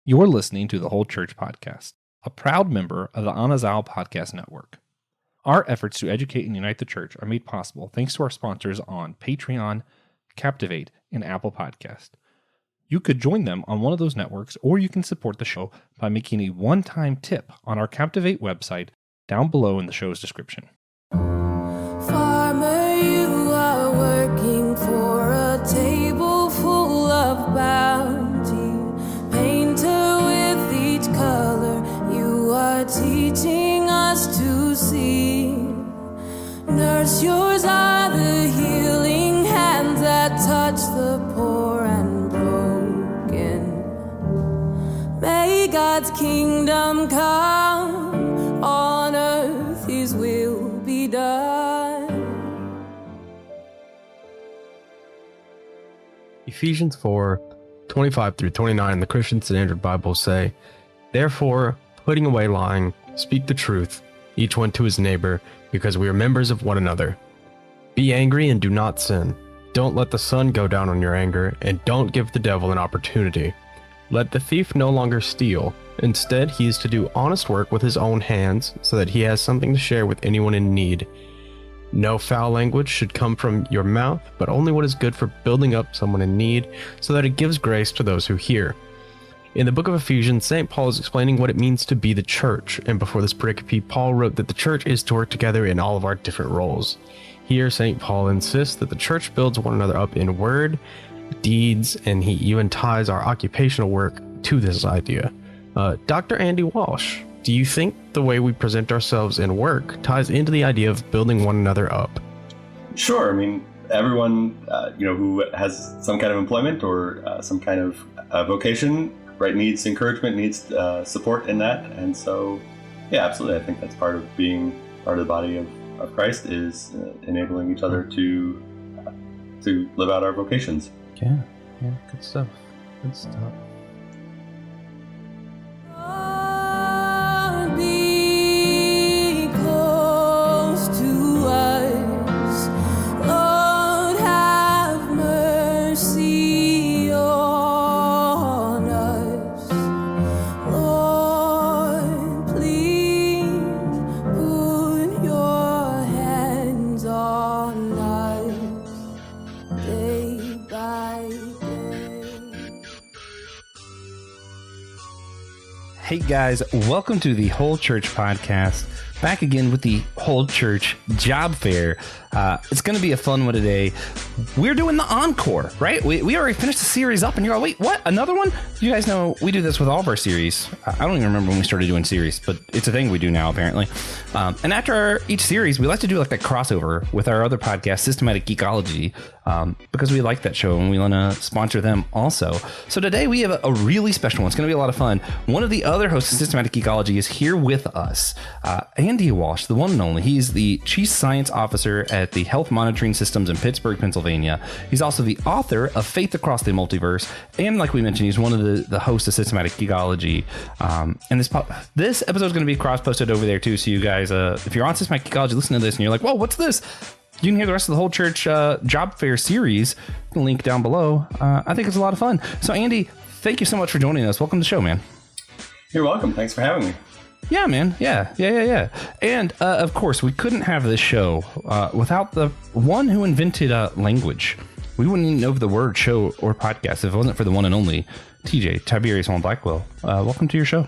You're listening to the Whole Church Podcast, a proud member of the Anazal Podcast Network. Our efforts to educate and unite the church are made possible thanks to our sponsors on Patreon, Captivate, and Apple Podcast. You could join them on one of those networks, or you can support the show by making a one-time tip on our Captivate website down below in the show's description. Farmer, you are working for a table full of bounty. Painter with each color, you are teaching us to see. Nurse, yours are the healing hands that touch the poor and broken. May God's kingdom come, on earth His will be done. Ephesians 4:25 through 29 in the Christian Standard Bible say, "Therefore, putting away lying, speak the truth, each one to his neighbor, because we are members of one another. Be angry and do not sin. Don't let the sun go down on your anger, and don't give the devil an opportunity. Let the thief no longer steal. Instead, he is to do honest work with his own hands, so that he has something to share with anyone in need. No foul language should come from your mouth, but only what is good for building up someone in need, so that it gives grace to those who hear." In the book of Ephesians, St. Paul is explaining what it means to be the church, and before this pericope, Paul wrote that the church is to work together in all of our different roles. Here, St. Paul insists that the church builds one another up in word, deeds, and he even ties our occupational work to this idea. Dr. Andy Walsh, do you think the way we present ourselves in work ties into the idea of building one another up? Sure. I mean, everyone, who has some kind of employment or some kind of vocation, right, needs encouragement, needs support in that. And so, yeah, absolutely. I think that's part of being part of the body of Christ is enabling each other to live out our vocations. Yeah, good stuff. Good stuff. Lord, be close to us. Lord, have mercy on us. Lord, please put your hands on us day by day. Hey guys, welcome to the Whole Church Podcast. Back again with the Whole Church Job Fair. It's going to be a fun one today. We're doing the Encore, right? We already finished the series up and you're like, wait, what? Another one? You guys know we do this with all of our series. I don't even remember when we started doing series, but it's a thing we do now apparently. And after each series, we like to do like a crossover with our other podcast, Systematic Geekology, because we like that show and we want to sponsor them also. So today we have a really special one. It's going to be a lot of fun. One of the other hosts of Systematic Geekology is here with us. Andy Walsh, the one and only. He's the Chief Science Officer at the Health Monitoring Systems in Pittsburgh, Pennsylvania. He's also the author of Faith Across the Multiverse. And like we mentioned, he's one of the hosts of Systematic Geekology. And this episode is going to be cross-posted over there too. So you guys, if you're on Systematic Geekology, listen to this and you're like, whoa, what's this? You can hear the rest of the Whole Church Job Fair series. Link down below. I think it's a lot of fun. So Andy, thank you so much for joining us. Welcome to the show, man. You're welcome. Thanks for having me. Yeah, man. Yeah. And of course, we couldn't have this show without the one who invented language. We wouldn't even know the word show or podcast if it wasn't for the one and only TJ, Tiberius on Blackwell. Welcome to your show.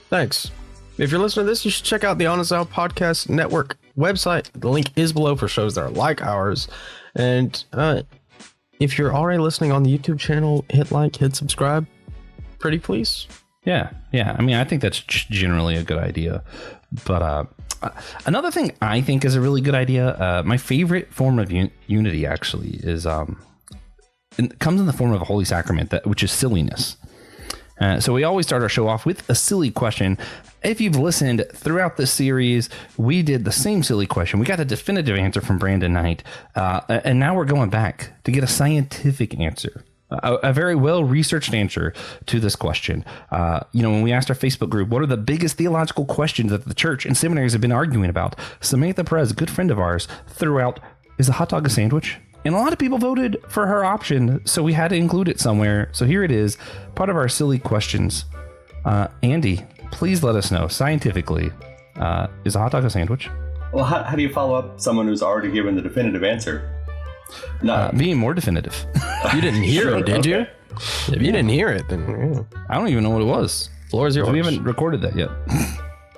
Thanks. If you're listening to this, you should check out the Anazal Podcast Network website. The link is below for shows that are like ours. And if you're already listening on the YouTube channel, hit like, hit subscribe. Pretty please. Yeah. I mean, I think that's generally a good idea. But another thing I think is a really good idea, my favorite form of unity actually is, it comes in the form of a holy sacrament, which is silliness. So we always start our show off with a silly question. If you've listened throughout this series, we did the same silly question. We got a definitive answer from Brandon Knight. And now we're going back to get a scientific answer. A very well-researched answer to this question. When we asked our Facebook group, what are the biggest theological questions that the church and seminaries have been arguing about? Samantha Perez, a good friend of ours, threw out, is a hot dog a sandwich? And a lot of people voted for her option, so we had to include it somewhere. So here it is, part of our silly questions. Andy, please let us know, scientifically, is a hot dog a sandwich? Well, how do you follow up someone who's already given the definitive answer? No. Being more definitive. You didn't hear it, did you? Okay. If you didn't hear it, then I don't even know what it was. floor is yours. We haven't recorded that yet.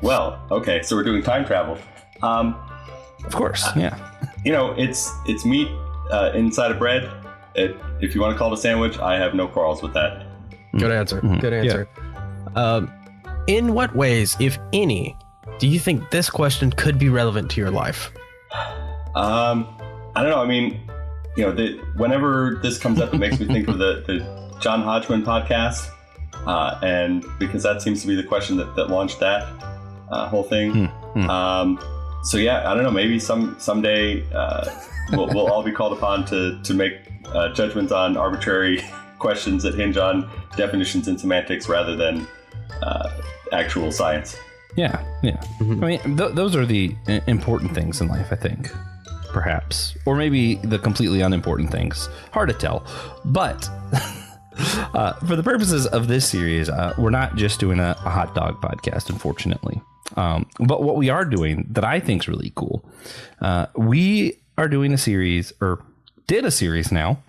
Well, okay, so we're doing time travel. Of course, yeah. You know, it's meat inside of bread. If you want to call it a sandwich, I have no quarrels with that. Good answer. Good answer. In what ways, if any, do you think this question could be relevant to your life? I don't know. I mean, you know, whenever this comes up, it makes me think of the John Hodgman podcast, and because that seems to be the question that launched that whole thing. So yeah, I don't know. Maybe someday we'll all be called upon to make judgments on arbitrary questions that hinge on definitions and semantics rather than actual science. Yeah. I mean, those are the important things in life, I think, perhaps. Or maybe the completely unimportant things. Hard to tell. But for the purposes of this series, we're not just doing a hot dog podcast, unfortunately. But what we are doing that I think is really cool, we are doing a series, or did a series now,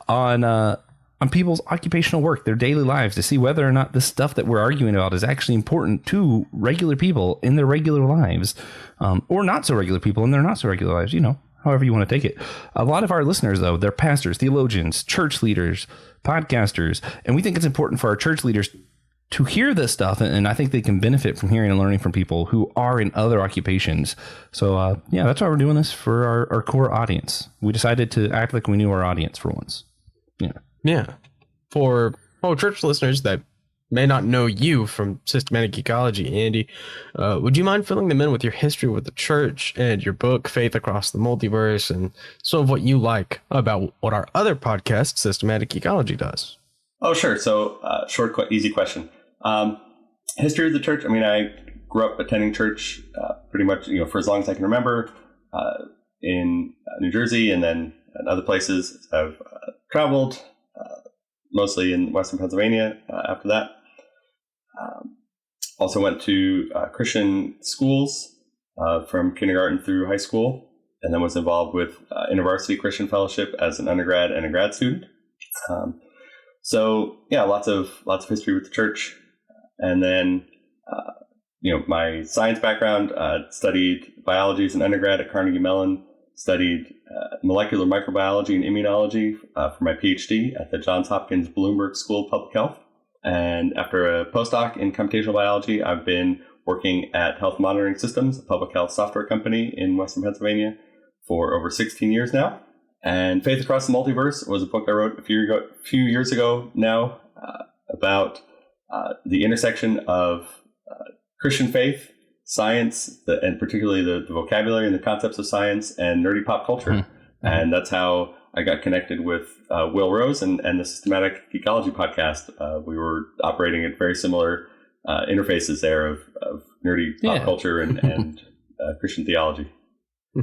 on people's occupational work, their daily lives, to see whether or not the stuff that we're arguing about is actually important to regular people in their regular lives, or not so regular people in their not so regular lives, you know, however you want to take it. A lot of our listeners, though, they're pastors, theologians, church leaders, podcasters, and we think it's important for our church leaders to hear this stuff, and I think they can benefit from hearing and learning from people who are in other occupations. So, yeah, that's why we're doing this for our core audience. We decided to act like we knew our audience for once. Yeah. For church listeners that may not know you from systematic ecology, Andy, would you mind filling them in with your history with the church and your book, Faith Across the Multiverse, and some of what you like about what our other podcast, Systematic Ecology, does? Oh, sure. So, Short, easy question. History of the church. I mean, I grew up attending church pretty much, you know, for as long as I can remember, in New Jersey and then in other places. I've traveled, mostly in Western Pennsylvania after that. Also went to Christian schools from kindergarten through high school, and then was involved with InterVarsity Christian Fellowship as an undergrad and a grad student. So yeah, lots of history with the church. And then, you know, my science background, studied biology as an undergrad at Carnegie Mellon, studied molecular microbiology and immunology for my PhD at the Johns Hopkins Bloomberg School of Public Health. And after a postdoc in computational biology, I've been working at Health Monitoring Systems, a public health software company in Western Pennsylvania, for over 16 years now. And Faith Across the Multiverse was a book I wrote a few years ago now about the intersection of Christian faith, science, and particularly the vocabulary and the concepts of science, and nerdy pop culture. And that's how I got connected with Will Rose and the Systematic Ecology podcast. We were operating at very similar interfaces there of nerdy pop culture and Christian theology.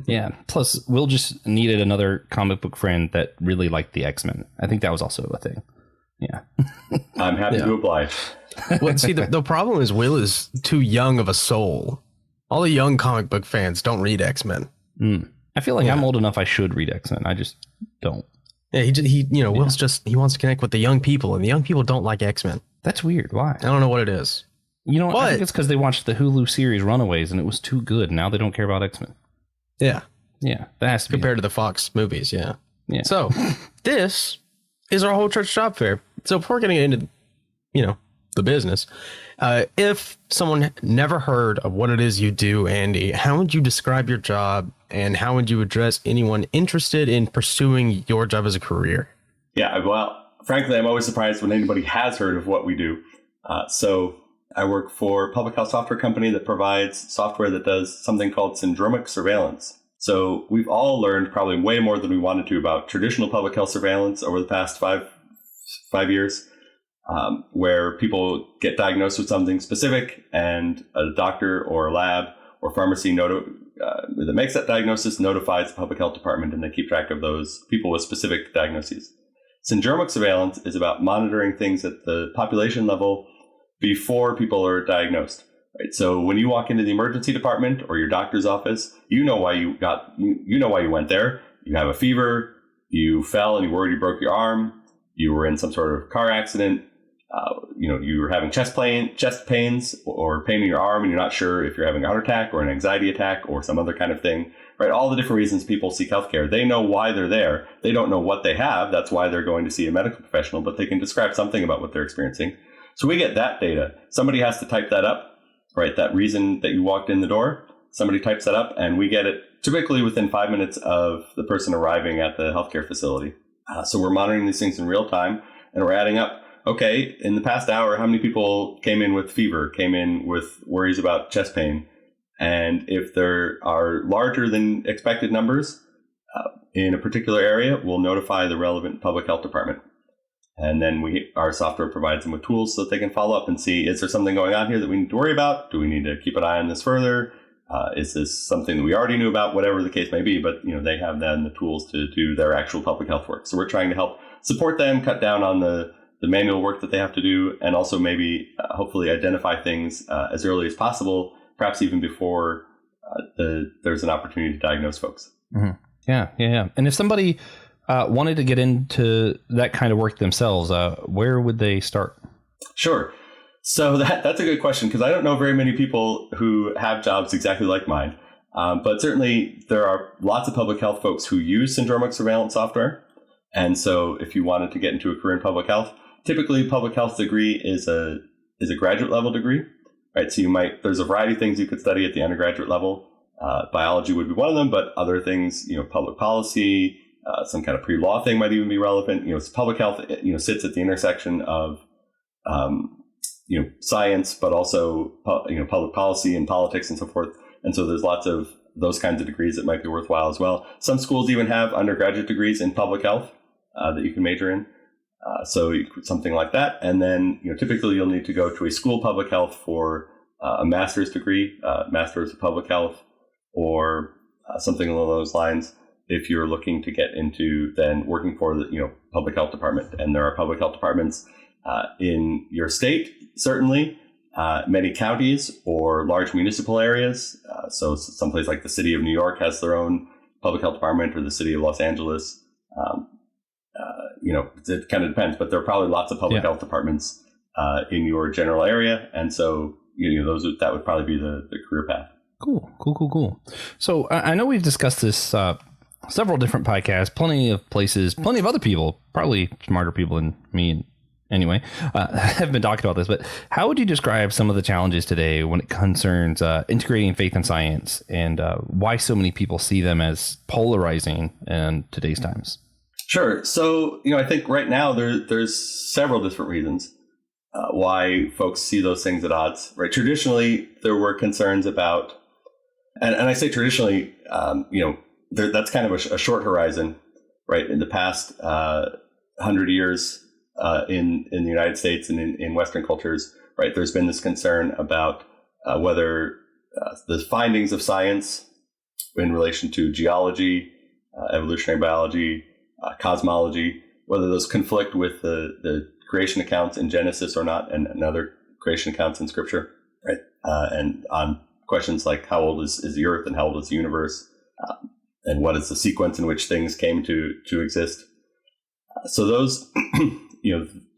Yeah. Plus, Will just needed another comic book friend that really liked the X-Men. I think that was also a thing. Yeah. I'm happy to oblige. Well, see, the problem is Will is too young of a soul. All the young comic book fans don't read X-Men. I feel like I'm old enough I should read X-Men. I just don't. Yeah, he Will's just, he wants to connect with the young people, and the young people don't like X-Men. That's weird. Why? I don't know what it is. You know, I think it's because they watched the Hulu series Runaways, and it was too good. Now they don't care about X-Men. Yeah. Yeah, that has to be compared to the Fox movies, yeah. Yeah. So, this is our whole church job fair. So, before getting into, you know, the business, if someone never heard of what it is you do, Andy, how would you describe your job, and how would you address anyone interested in pursuing your job as a career? Yeah, well, frankly, I'm always surprised when anybody has heard of what we do. So I work for a public health software company that provides software that does something called syndromic surveillance. So we've all learned probably way more than we wanted to about traditional public health surveillance over the past five years, where people get diagnosed with something specific and a doctor or a lab or pharmacy that makes that diagnosis notifies the public health department, and they keep track of those people with specific diagnoses. Syndromic surveillance is about monitoring things at the population level before people are diagnosed. Right? So when you walk into the emergency department or your doctor's office, you know why you went there. You have a fever, you fell and you worried you broke your arm, you were in some sort of car accident, you were having chest pains or pain in your arm, and you're not sure if you're having a heart attack or an anxiety attack or some other kind of thing. Right? All the different reasons people seek healthcare. They know why they're there. They don't know what they have. That's why they're going to see a medical professional, but they can describe something about what they're experiencing. So we get that data. Somebody has to type that up, right? That reason that you walked in the door, somebody types that up, and we get it typically within 5 minutes of the person arriving at the healthcare facility. So we're monitoring these things in real time, and we're adding up, okay, in the past hour, how many people came in with fever, came in with worries about chest pain? And if there are larger than expected numbers in a particular area, we'll notify the relevant public health department. And then our software provides them with tools so that they can follow up and see, is there something going on here that we need to worry about? Do we need to keep an eye on this further? Is this something that we already knew about? Whatever the case may be, but they have then the tools to do their actual public health work. So we're trying to help support them, cut down on the manual work that they have to do, and also maybe hopefully identify things as early as possible, perhaps even before there's an opportunity to diagnose folks. Mm-hmm. Yeah. And if somebody wanted to get into that kind of work themselves, where would they start? Sure. So that's a good question, because I don't know very many people who have jobs exactly like mine. But certainly there are lots of public health folks who use syndromic surveillance software. And so if you wanted to get into a career in public health, typically public health degree is a graduate level degree. Right, so there's a variety of things you could study at the undergraduate level. Biology would be one of them, but other things, public policy, some kind of pre-law thing might even be relevant. Public health, sits at the intersection of, science, but also, public policy and politics and so forth. And so there's lots of those kinds of degrees that might be worthwhile as well. Some schools even have undergraduate degrees in public health that you can major in. So something like that. And then, typically you'll need to go to a school of public health for a master's degree, master's of public health, or something along those lines if you're looking to get into then working for the, public health department. And there are public health departments in your state, certainly, many counties or large municipal areas. So someplace like the city of New York has their own public health department, or the city of Los Angeles. It kind of depends, but there are probably lots of public health departments in your general area. And so, that would probably be the career path. Cool. So I know we've discussed this several different podcasts, plenty of places, plenty of other people, probably smarter people than me anyway, have been talking about this. But how would you describe some of the challenges today when it concerns integrating faith and science, and why so many people see them as polarizing in today's times? Sure. So, I think right now there's several different reasons why folks see those things at odds. Right. Traditionally, there were concerns about, and I say traditionally, that's kind of a short horizon, right? In the past 100 years in the United States and in Western cultures, right, there's been this concern about whether the findings of science in relation to geology, evolutionary biology, cosmology, whether those conflict with the creation accounts in Genesis or not, and other creation accounts in Scripture, right? And on questions like how old is the Earth and how old is the universe, and what is the sequence in which things came to exist. So those,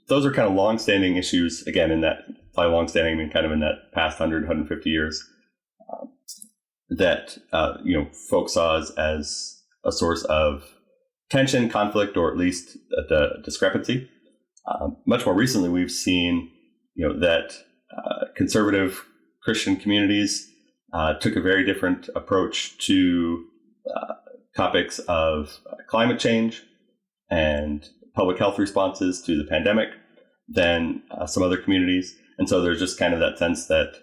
those are kind of long-standing issues. Again, in that, by long-standing, I mean kind of in that past 100, 150 years, that folks saw as a source of tension, conflict, or at least a discrepancy. Much more recently, we've seen, that conservative Christian communities took a very different approach to topics of climate change and public health responses to the pandemic than some other communities. And so there's just kind of that sense that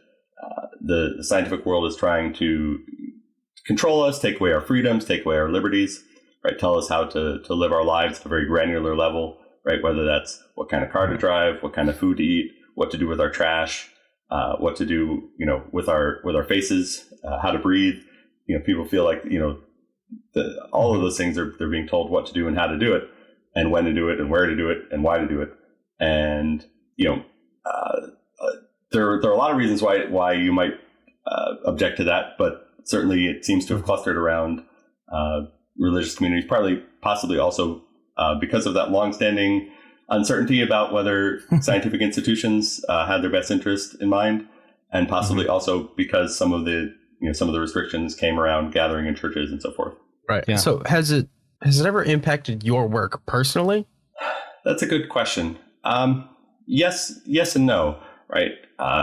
the scientific world is trying to control us, take away our freedoms, take away our liberties, right? Tell us how to live our lives at a very granular level, right? Whether that's what kind of car to drive, what kind of food to eat, what to do with our trash, what to do, with our faces, how to breathe, people feel like, all of those things they're being told what to do and how to do it and when to do it and where to do it and why to do it. And, there are a lot of reasons why you might object to that, but certainly it seems to have clustered around religious communities, possibly also because of that longstanding uncertainty about whether scientific institutions had their best interest in mind, and possibly also because some of the restrictions came around gathering in churches and so forth. Right. Yeah. So has it ever impacted your work personally? That's a good question. Yes and no. Right.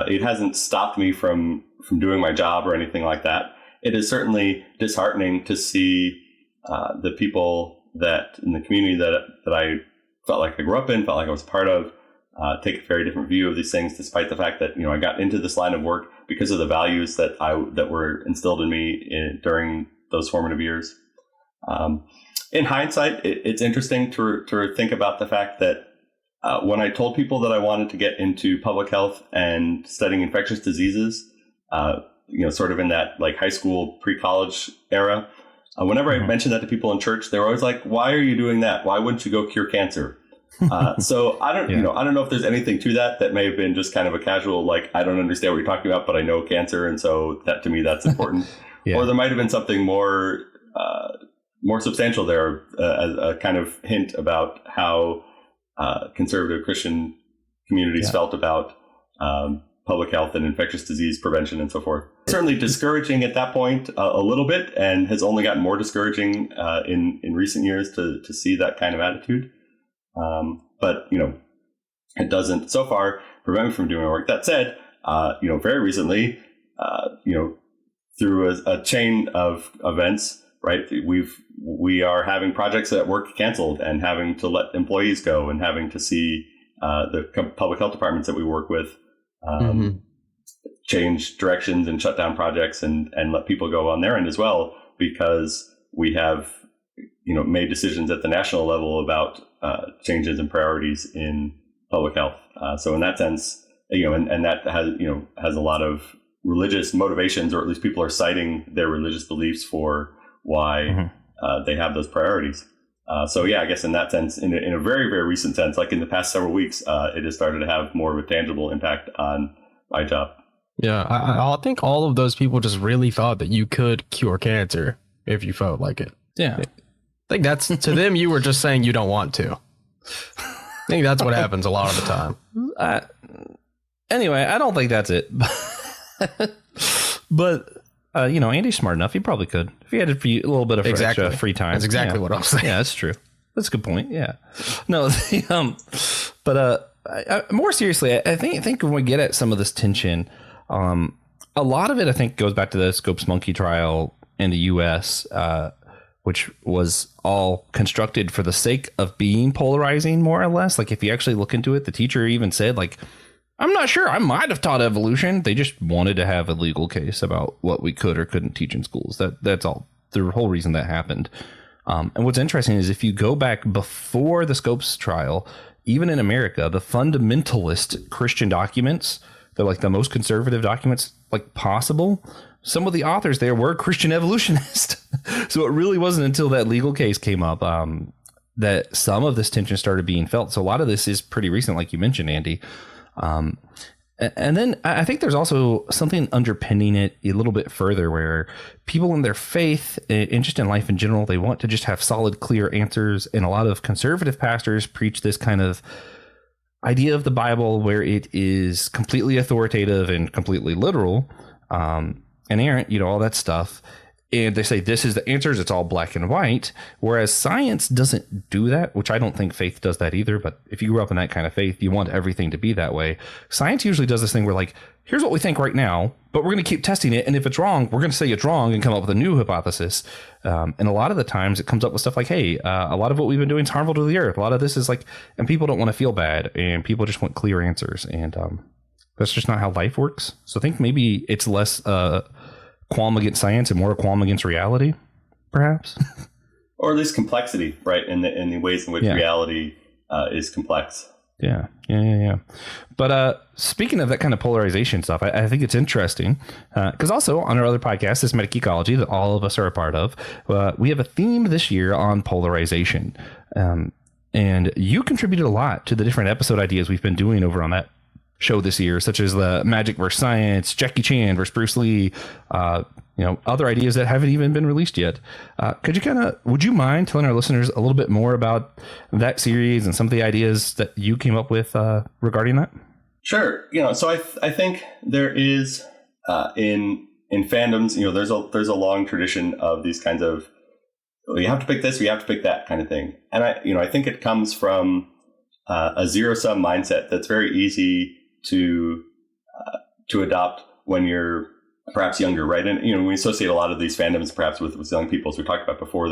It hasn't stopped me from doing my job or anything like that. It is certainly disheartening to see the people that in the community that I felt like I grew up in, felt like I was a part of, take a very different view of these things, despite the fact that I got into this line of work because of the values that were instilled in me during those formative years. In hindsight, it's interesting to think about the fact that when I told people that I wanted to get into public health and studying infectious diseases, sort of in that like high school, pre-college era, whenever I mentioned that to people in church, they were always like, "Why are you doing that? Why wouldn't you go cure cancer?" So I don't know if there's anything to that. That may have been just kind of a casual, like, I don't understand what you're talking about, but I know cancer, and so that to me that's important. Or there might have been something more substantial there, as a kind of hint about how conservative Christian communities felt about public health and infectious disease prevention and so forth. Certainly discouraging at that point a little bit, and has only gotten more discouraging in recent years to see that kind of attitude. But it doesn't so far prevent me from doing my work. That said, very recently, through a chain of events, right, we are having projects at work canceled and having to let employees go and having to see the public health departments that we work with change directions and shut down projects and let people go on their end as well, because we have made decisions at the national level about changes and priorities in public health. So in that sense, and that has a lot of religious motivations, or at least people are citing their religious beliefs for why they have those priorities. So I guess in that sense, in a very, very recent sense, like in the past several weeks, it has started to have more of a tangible impact on my job. Yeah, I think all of those people just really thought that you could cure cancer if you felt like it. Yeah. I think that's, to them, you were just saying you don't want to. I think that's what happens a lot of the time. Anyway, I don't think that's it. But, Andy's smart enough. He probably could. If he had a little bit of extra free time. That's exactly what I'm saying. Yeah, that's true. That's a good point. Yeah. No, more seriously, I think when we get at some of this tension, a lot of it, I think, goes back to the Scopes monkey trial in the U.S., which was all constructed for the sake of being polarizing, more or less. Like, if you actually look into it, the teacher even said, like, I'm not sure, I might have taught evolution. They just wanted to have a legal case about what we could or couldn't teach in schools. That's all. The whole reason that happened. And what's interesting is if you go back before the Scopes trial, even in America, the fundamentalist Christian documents, they're like the most conservative documents like possible. Some of the authors there were Christian evolutionists. So it really wasn't until that legal case came up that some of this tension started being felt. So a lot of this is pretty recent, like you mentioned, Andy. And then I think there's also something underpinning it a little bit further, where people in their faith and just in life in general, they want to just have solid, clear answers. And a lot of conservative pastors preach this kind of idea of the Bible where it is completely authoritative and completely literal, inerrant, all that stuff. And they say this is the answers. It's all black and white. Whereas science doesn't do that, which I don't think faith does that either. But if you grew up in that kind of faith, you want everything to be that way. Science usually does this thing where, like, here's what we think right now, but we're going to keep testing it. And if it's wrong, we're going to say it's wrong and come up with a new hypothesis. And a lot of the times it comes up with stuff like, hey, a lot of what we've been doing is harmful to the earth. A lot of this is like, and people don't want to feel bad, and people just want clear answers. And that's just not how life works. So I think maybe it's less qualm against science and more a qualm against reality, perhaps. Or at least complexity, right? In the ways in which reality is complex. Yeah. But speaking of that kind of polarization stuff, I think it's interesting because also on our other podcast, Systematic Ecology, that all of us are a part of, we have a theme this year on polarization. And you contributed a lot to the different episode ideas we've been doing over on that show this year, such as the magic versus science, Jackie Chan versus Bruce Lee, other ideas that haven't even been released yet. Would you mind telling our listeners a little bit more about that series and some of the ideas that you came up with regarding that? Sure. So I think there is in fandoms, there's a long tradition of these kinds of, you have to pick this, or you have to pick that kind of thing. And I think it comes from a zero-sum mindset that's very easy to adopt when you're perhaps younger, right? And we associate a lot of these fandoms perhaps with young people, as we talked about before.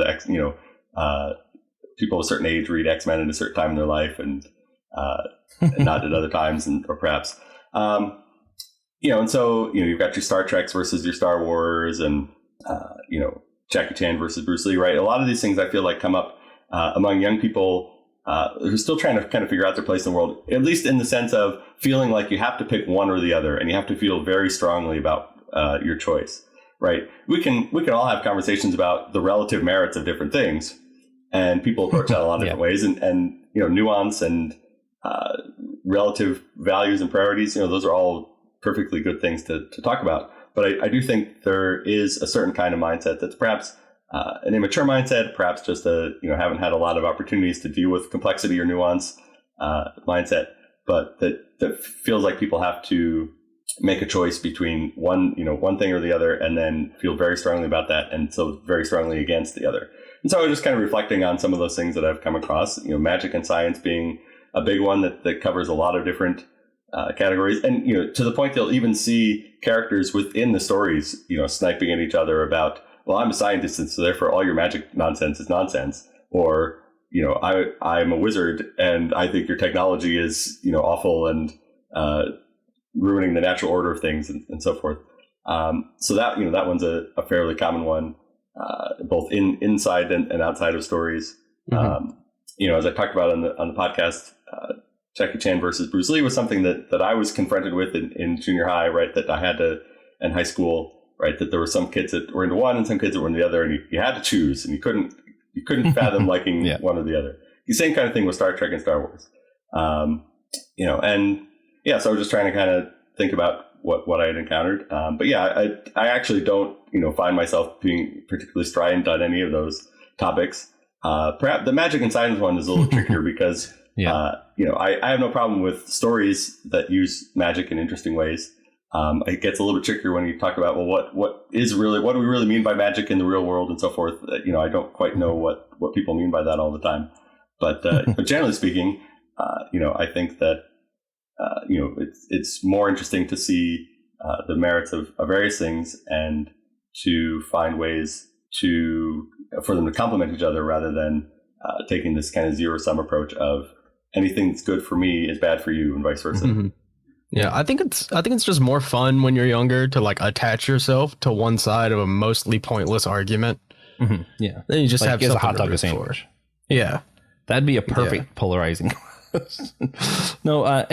People of a certain age read X-Men at a certain time in their life, and not at other times, or perhaps, and so you've got your Star Treks versus your Star Wars, and Jackie Chan versus Bruce Lee, right? A lot of these things I feel like come up among young people who are still trying to kind of figure out their place in the world, at least in the sense of feeling like you have to pick one or the other, and you have to feel very strongly about your choice, right? We can all have conversations about the relative merits of different things, and people approach that a lot of different ways, and nuance and relative values and priorities, those are all perfectly good things to talk about. But I do think there is a certain kind of mindset that's perhaps an immature mindset, perhaps just haven't had a lot of opportunities to deal with complexity or nuance mindset, but that feels like people have to make a choice between one thing or the other, and then feel very strongly about that, and so very strongly against the other. And so I was just kind of reflecting on some of those things that I've come across, magic and science being a big one that covers a lot of different categories. And, to the point they'll even see characters within the stories, sniping at each other about, well, I'm a scientist, and so therefore all your magic nonsense is nonsense. Or, I'm a wizard, and I think your technology is, awful and ruining the natural order of things, and so forth. So that, that one's a fairly common one, both inside and outside of stories. Mm-hmm. As I talked about on the podcast, Jackie Chan versus Bruce Lee was something that I was confronted with in junior high, right? That I had to, in high school, right? That there were some kids that were into one and some kids that were into the other, and you had to choose, and you couldn't fathom liking one or the other. The same kind of thing with Star Trek and Star Wars. So I was just trying to kind of think about what I had encountered. I actually don't, find myself being particularly strident on any of those topics. Perhaps the magic and science one is a little trickier because, I have no problem with stories that use magic in interesting ways. It gets a little bit trickier when you talk about, well, what do we really mean by magic in the real world and so forth. I don't quite know what people mean by that all the time. But generally speaking, I think that, it's more interesting to see the merits of various things and to find ways for them to complement each other rather than taking this kind of zero-sum approach of anything that's good for me is bad for you and vice versa. Mm-hmm. Yeah, I think it's just more fun when you're younger to attach yourself to one side of a mostly pointless argument. Mm-hmm. Yeah, then you just have a hot dog sandwich. Yeah, that'd be a perfect polarizing. No,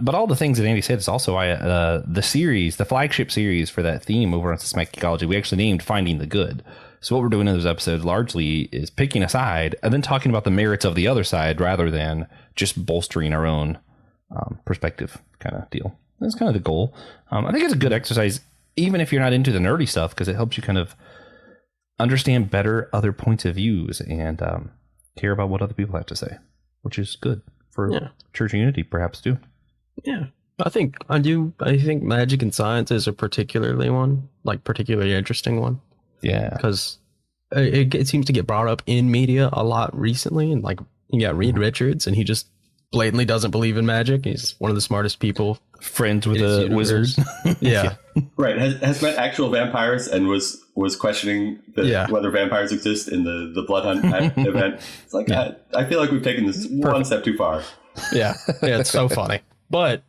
but all the things that Andy said is also the flagship series for that theme over on Systematic Ecology. We actually named Finding the Good. So what we're doing in those episodes largely is picking a side and then talking about the merits of the other side rather than just bolstering our own perspective kind of deal. That's kind of the goal. I think it's a good exercise, even if you're not into the nerdy stuff, because it helps you kind of understand better other points of views and care about what other people have to say, which is good for church unity, perhaps too. Yeah, I think magic and science is a particularly interesting one. Yeah, because it seems to get brought up in media a lot recently, and you got Reed Richards, and he just blatantly doesn't believe in magic. He's one of the smartest people. Friends with a wizard. Yeah. Right. Has met actual vampires and was questioning whether vampires exist in the Blood Hunt event. It's like, I feel like we've taken this one step too far. Yeah. Yeah, it's so funny. But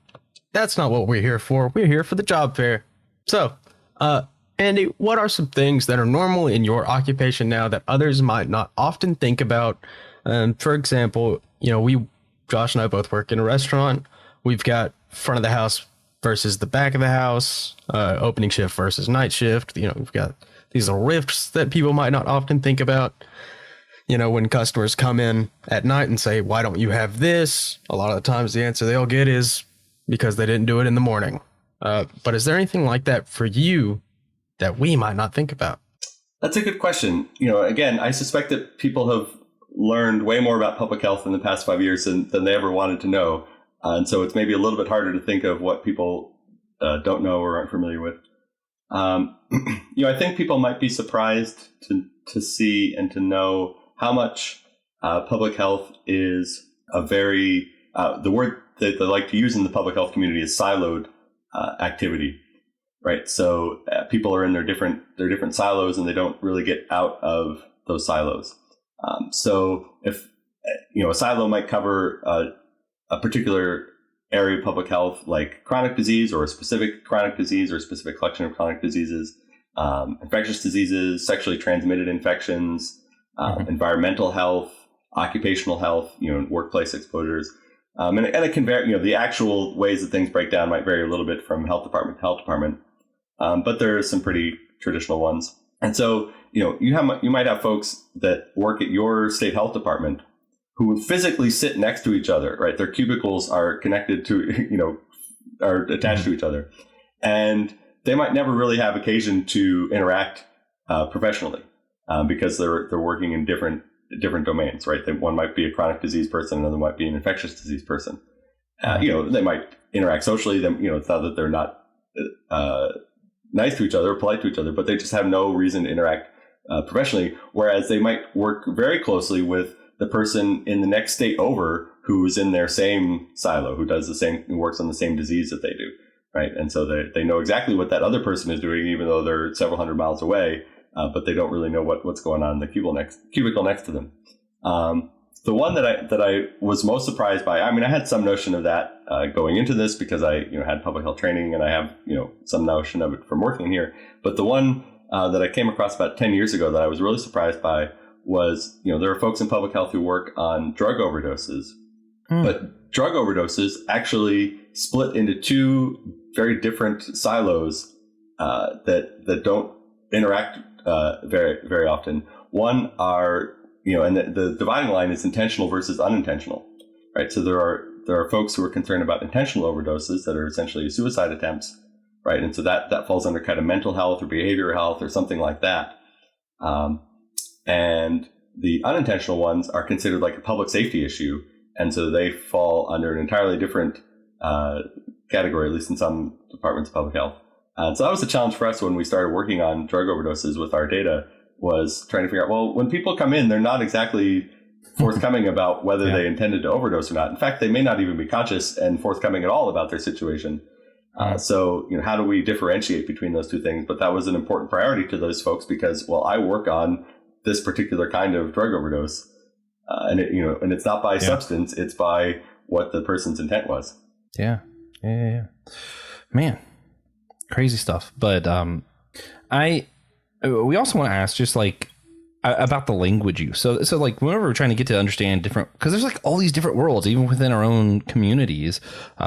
that's not what we're here for. We're here for the job fair. So, Andy, what are some things that are normal in your occupation now that others might not often think about? For example, we Josh and I both work in a restaurant. We've got front of the house versus the back of the house, opening shift versus night shift. We've got these little rifts that people might not often think about. When customers come in at night and say, why don't you have this? A lot of the times the answer they'll get is because they didn't do it in the morning. But is there anything like that for you that we might not think about? That's a good question. Again, I suspect that people have learned way more about public health in the past 5 years than they ever wanted to know. And so it's maybe a little bit harder to think of what people don't know or aren't familiar with. I think people might be surprised to see and to know how much public health is a very, the word that they like to use in the public health community is siloed activity, right? So people are in their different silos and they don't really get out of those silos. So if, a silo might cover a particular area of public health, like chronic disease or a specific chronic disease or a specific collection of chronic diseases, infectious diseases, sexually transmitted infections, environmental health, occupational health, workplace exposures. And it can vary, the actual ways that things break down might vary a little bit from health department to health department. But there are some pretty traditional ones. And so, you might have folks that work at your state health department who would physically sit next to each other, right? Their cubicles are connected to, are attached to each other. And they might never really have occasion to interact professionally because they're working in different domains, right? One might be a chronic disease person, another might be an infectious disease person. They might interact socially. It's not that they're not nice to each other or polite to each other, but they just have no reason to interact professionally. Whereas they might work very closely with the person in the next state over who's in their same silo, who works on the same disease that they do, right? And so they know exactly what that other person is doing, even though they're several hundred miles away, but they don't really know what's going on in the cubicle next to them. The one that I was most surprised by, I had some notion of that going into this because I had public health training and I have some notion of it from working here. But the one that I came across about 10 years ago that I was really surprised by was, there are folks in public health who work on drug overdoses, but drug overdoses actually split into two very different silos that don't interact very, very often. One are, and the dividing line is intentional versus unintentional, right? So there are folks who are concerned about intentional overdoses that are essentially suicide attempts, right? And so that falls under kind of mental health or behavioral health or something like that. And the unintentional ones are considered like a public safety issue. And so they fall under an entirely different category, at least in some departments of public health. So that was a challenge for us when we started working on drug overdoses with our data, was trying to figure out, well, when people come in, they're not exactly forthcoming about whether they intended to overdose or not. In fact, they may not even be conscious and forthcoming at all about their situation. So, how do we differentiate between those two things? But that was an important priority to those folks because, well, I work on this particular kind of drug overdose, and it's not by substance; it's by what the person's intent was. Yeah. Man, crazy stuff. But we also want to ask just like about the language use. So like whenever we're trying to get to understand different, because there's like all these different worlds, even within our own communities,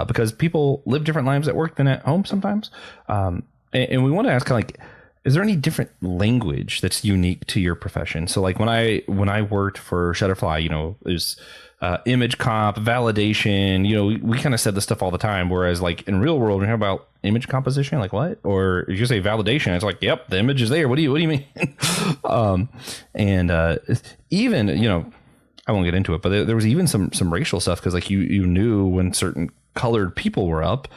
because people live different lives at work than at home sometimes. And we want to ask kind of like, is there any different language that's unique to your profession? So like when I worked for Shutterfly, there's image comp, validation, we kind of said this stuff all the time. Whereas like in real world, we hear about image composition, like what? Or if you say validation, it's like, yep, the image is there. What do you mean? Even, I won't get into it, but there was even some racial stuff. Cause like you knew when certain colored people were up,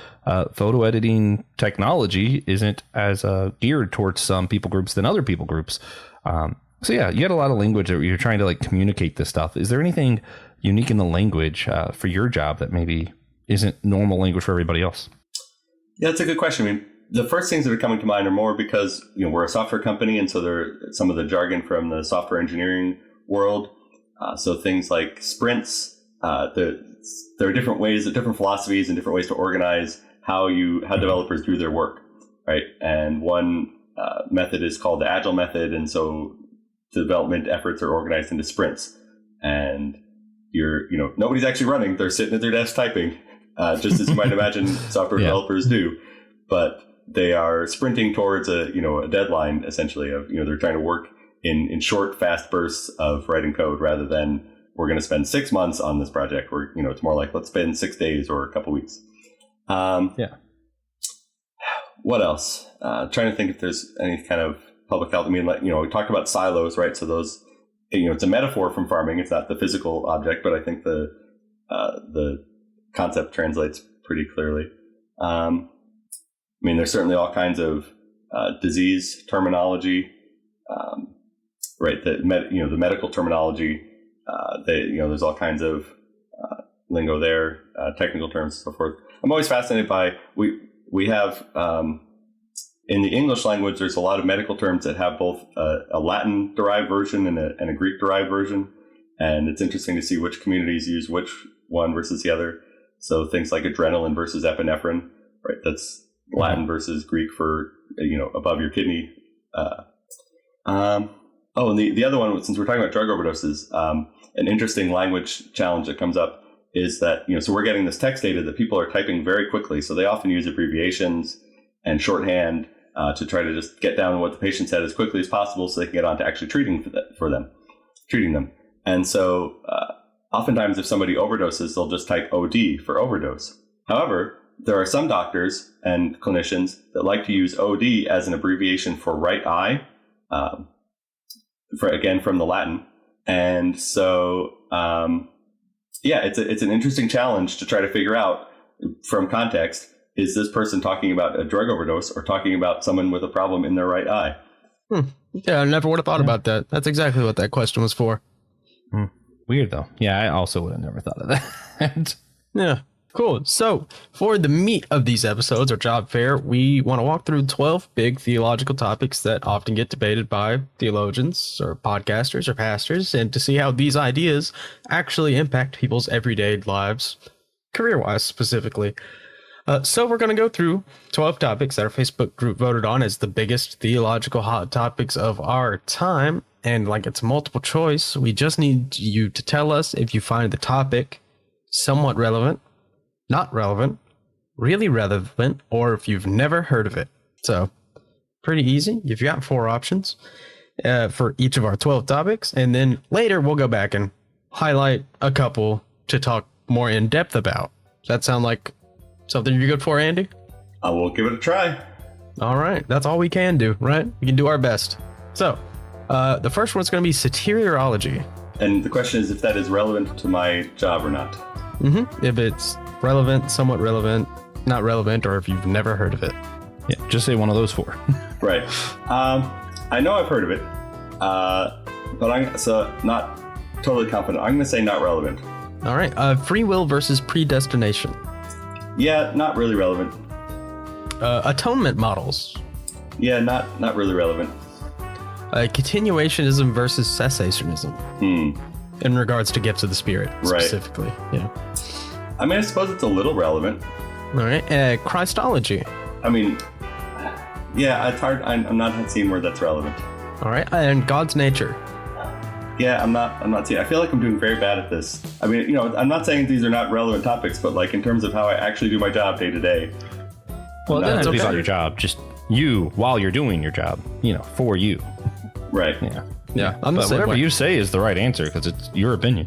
photo editing technology isn't as geared towards some people groups than other people groups. So yeah, you had a lot of language that you're trying to like communicate this stuff. Is there anything unique in the language for your job that maybe isn't normal language for everybody else? Yeah, that's a good question. The first things that are coming to mind are more because we're a software company, and so there are some of the jargon from the software engineering world. So things like sprints. There are different ways, different philosophies, and different ways to organize how developers do their work, right? And one method is called the Agile method, and so development efforts are organized into sprints. And nobody's actually running. They're sitting at their desk typing, just as you might imagine software developers do. But they are sprinting towards a deadline, essentially, of, they're trying to work in short, fast bursts of writing code rather than we're going to spend 6 months on this project. Where, it's more like let's spend 6 days or a couple weeks. What else? Trying to think if there's any kind of public health. I mean, we talked about silos, right? So those, it's a metaphor from farming. It's not the physical object, but I think the concept translates pretty clearly. There's certainly all kinds of disease terminology, right? The medical terminology. There's all kinds of lingo there, technical terms, and so forth. I'm always fascinated by we have in the English language. There's a lot of medical terms that have both a Latin derived version and a Greek derived version, and it's interesting to see which communities use which one versus the other. So things like adrenaline versus epinephrine, right? That's Latin versus Greek for above your kidney. And the other one, since we're talking about drug overdoses, an interesting language challenge that comes up is that so we're getting this text data that people are typing very quickly, so they often use abbreviations and shorthand to try to just get down what the patient said as quickly as possible, so they can get on to actually treating them. And so oftentimes, if somebody overdoses, they'll just type OD for overdose. However, there are some doctors and clinicians that like to use OD as an abbreviation for right eye, from the Latin. And so, it's an interesting challenge to try to figure out from context, is this person talking about a drug overdose or talking about someone with a problem in their right eye? Yeah, I never would have thought about that. That's exactly what that question was for. Weird, though. Yeah, I also would have never thought of that. Yeah. Cool. So for the meat of these episodes, or job fair, we want to walk through 12 big theological topics that often get debated by theologians or podcasters or pastors, and to see how these ideas actually impact people's everyday lives, career-wise specifically. So we're going to go through 12 topics that our Facebook group voted on as the biggest theological hot topics of our time. And like it's multiple choice, we just need you to tell us if you find the topic somewhat relevant, not relevant, really relevant, or if you've never heard of it. So pretty easy. You've got 4 options for each of our 12 topics. And then later we'll go back and highlight a couple to talk more in depth about. Does that sound like something you're good for, Andy? I will give it a try. All right. That's all we can do, right? We can do our best. So the first one's going to be soteriology. And the question is if that is relevant to my job or not. If it's relevant, somewhat relevant, not relevant, or if you've never heard of it. Yeah, just say one of those 4. Right. I know I've heard of it, but I'm not totally confident. I'm going to say not relevant. All right. Free will versus predestination. Yeah, not really relevant. Atonement models. Yeah, not really relevant. Continuationism versus cessationism. In regards to gifts of the Spirit, specifically. Right. Yeah. I mean, I suppose it's a little relevant. All right. Christology. I mean, yeah, it's hard. I'm not seeing where that's relevant. All right. And God's nature. Yeah, I'm not seeing. I feel like I'm doing very bad at this. I mean, I'm not saying these are not relevant topics, but like in terms of how I actually do my job day to day. Well, it doesn't have to be about your job. Just you while you're doing your job. For you. Right. Yeah. But whatever you say is the right answer because it's your opinion.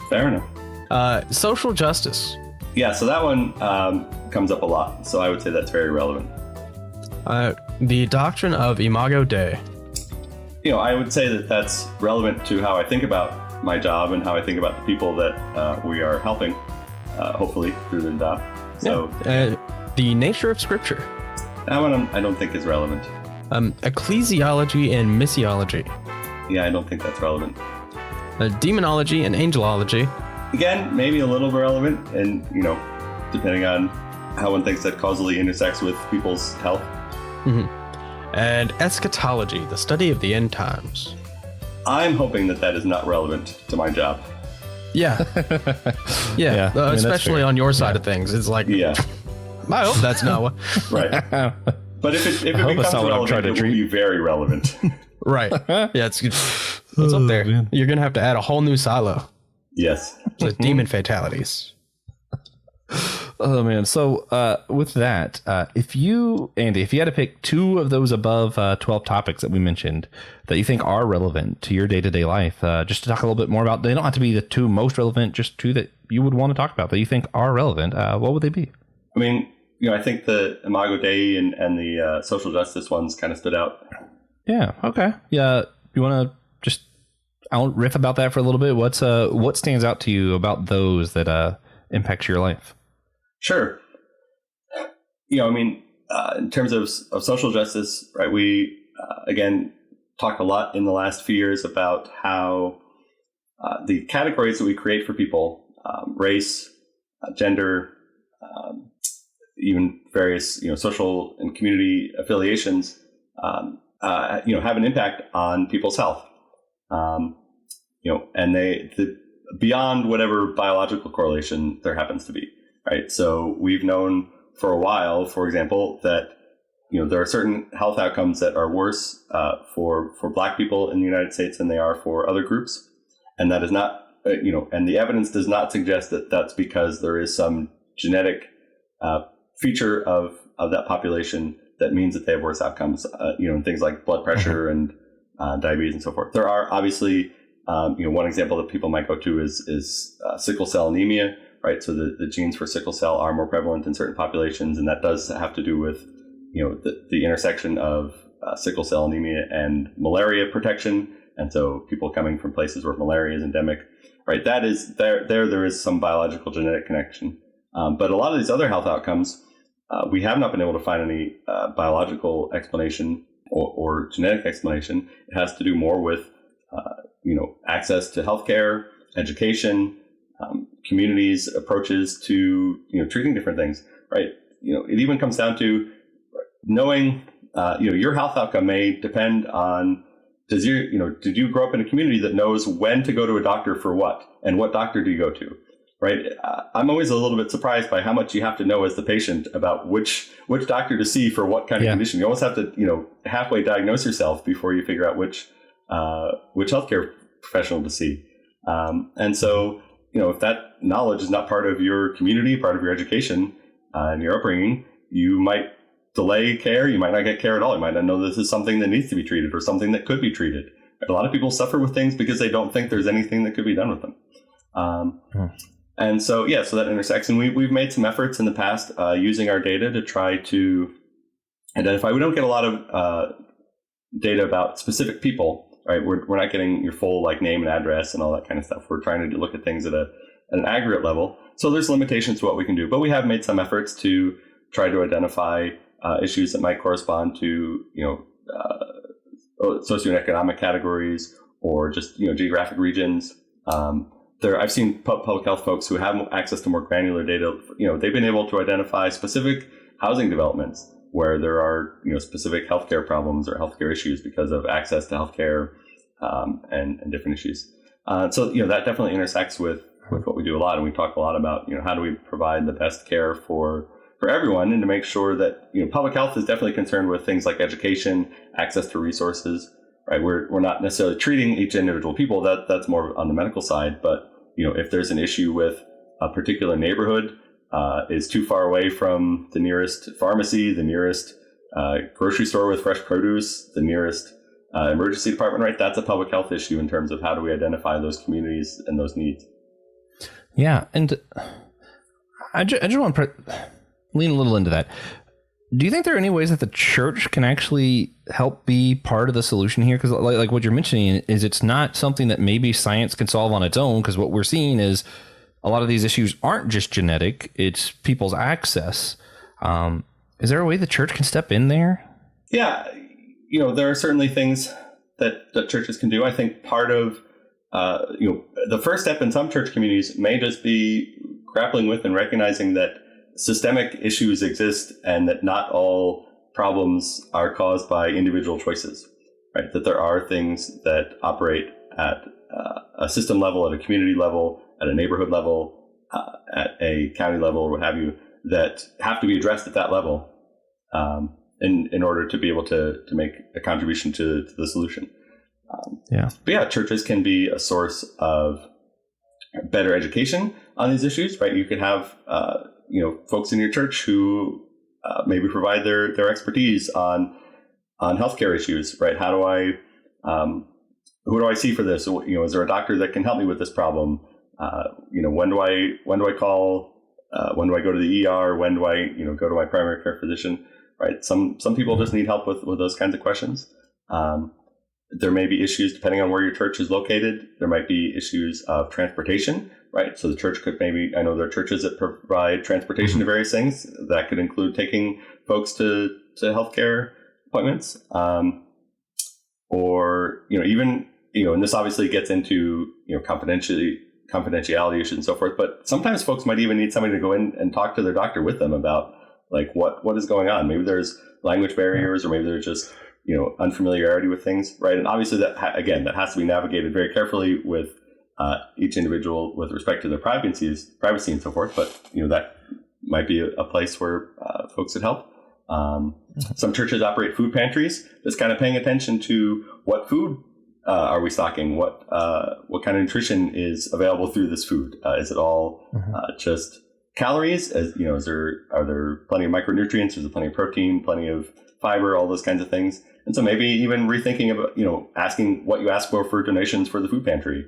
Fair enough. Social justice. Yeah, so that one comes up a lot. So I would say that's very relevant. The doctrine of Imago Dei. I would say that that's relevant to how I think about my job and how I think about the people that we are helping, hopefully, through their job. So, the nature of Scripture. That one I don't think is relevant. Ecclesiology and missiology. Yeah, I don't think that's relevant. Demonology and angelology. Again, maybe a little relevant, and depending on how one thinks that causally intersects with people's health. And eschatology, the study of the end times. I'm hoping that is not relevant to my job. Yeah. Especially on your side of things. It's like, I hope that's not what. Right. But if it becomes relevant, it will be very relevant. Right. Yeah, it's up there. You're going to have to add a whole new silo. Yes. So demon fatalities. Oh man! So with that, Andy, if you had to pick two of those above 12 topics that we mentioned that you think are relevant to your day-to-day life, just to talk a little bit more about, they don't have to be the two most relevant, just two that you would want to talk about that you think are relevant. What would they be? I mean, I think the Imago Dei and the social justice ones kind of stood out. Yeah. Okay. Yeah. You want to just riff about that for a little bit? What stands out to you about those that impacts your life? Sure. In terms of social justice, right, we, again, talked a lot in the last few years about how the categories that we create for people, race, gender, even various, social and community affiliations, have an impact on people's health. And beyond whatever biological correlation there happens to be. Right. So we've known for a while, for example, that, there are certain health outcomes that are worse for Black people in the United States than they are for other groups. And that is not, and the evidence does not suggest that that's because there is some genetic feature of that population that means that they have worse outcomes, in things like blood pressure and diabetes and so forth. There are obviously, one example that people might go to is sickle cell anemia. Right, so the genes for sickle cell are more prevalent in certain populations, and that does have to do with, the intersection of sickle cell anemia and malaria protection. And so people coming from places where malaria is endemic, right? That is there is some biological genetic connection. But a lot of these other health outcomes, we have not been able to find any biological explanation or genetic explanation. It has to do more with, access to healthcare, education. Communities' approaches to treating different things, right? It even comes down to knowing your health outcome may depend on did you grow up in a community that knows when to go to a doctor for what, and what doctor do you go to, right? I'm always a little bit surprised by how much you have to know as the patient about which doctor to see for what kind of condition. You almost have to halfway diagnose yourself before you figure out which healthcare professional to see, and so. If that knowledge is not part of your community, part of your education and your upbringing, you might delay care. You might not get care at all. You might not know this is something that needs to be treated or something that could be treated. A lot of people suffer with things because they don't think there's anything that could be done with them. And so, so that intersects. And we've made some efforts in the past using our data to try to identify. We don't get a lot of data about specific people. Right, we're not getting your full name and address and all that kind of stuff. We're trying to look at things at an aggregate level. So there's limitations to what we can do, but we have made some efforts to try to identify issues that might correspond to socioeconomic categories or just geographic regions. I've seen public health folks who have access to more granular data. They've been able to identify specific housing developments where there are specific healthcare problems or healthcare issues because of access to healthcare and different issues. So that definitely intersects with what we do a lot, and we talk a lot about how do we provide the best care for everyone, and to make sure that public health is definitely concerned with things like education, access to resources. Right, we're not necessarily treating each individual people. That's more on the medical side, but if there's an issue with a particular neighborhood. Is too far away from the nearest pharmacy, the nearest grocery store with fresh produce, the nearest emergency department, right? That's a public health issue in terms of how do we identify those communities and those needs. Yeah, and I just want to lean a little into that. Do you think there are any ways that the church can actually help be part of the solution here? Because like what you're mentioning is it's not something that maybe science can solve on its own, because what we're seeing is a lot of these issues aren't just genetic, it's people's access. Is there a way the church can step in there? Yeah, there are certainly things that churches can do. I think part of, the first step in some church communities may just be grappling with and recognizing that systemic issues exist and that not all problems are caused by individual choices, right? That there are things that operate at a system level, at a community level, at a neighborhood level, at a county level, or what have you, that have to be addressed at that level in order to be able to make a contribution to the solution. But churches can be a source of better education on these issues, right? You could have, folks in your church who maybe provide their expertise on healthcare issues, right? How do I, who do I see for this? Is there a doctor that can help me with this problem? When do I call? When do I go to the ER? When do I, go to my primary care physician? Right. Some people just need help with those kinds of questions. There may be issues depending on where your church is located. There might be issues of transportation, right? So the church could I know there are churches that provide transportation to various things. That could include taking folks to healthcare appointments, or, even, and this obviously gets into, confidentiality issues and so forth. But sometimes folks might even need somebody to go in and talk to their doctor with them about like what is going on. Maybe there's language barriers, or maybe there's just unfamiliarity with things, right? And obviously that has to be navigated very carefully with each individual with respect to their privacy and so forth. But that might be a place where folks could help. Some churches operate food pantries, just kind of paying attention to what food are we stocking, what kind of nutrition is available through this food. Is it all just calories? Are there plenty of micronutrients? Is there plenty of protein, plenty of fiber, all those kinds of things? And so maybe even rethinking about, asking what you ask for donations for the food pantry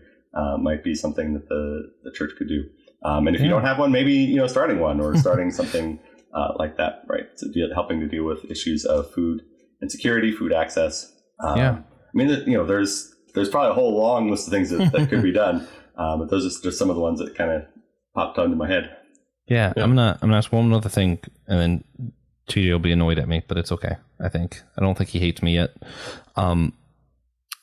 might be something that the church could do. And if you don't have one, maybe, starting one or starting something like that, right? So helping to deal with issues of food insecurity, food access. I mean, there's probably a whole long list of things that could be done. But those are just some of the ones that kind of popped onto my head. Yeah. I'm gonna ask one other thing, and then TJ will be annoyed at me, but it's okay. I don't think he hates me yet.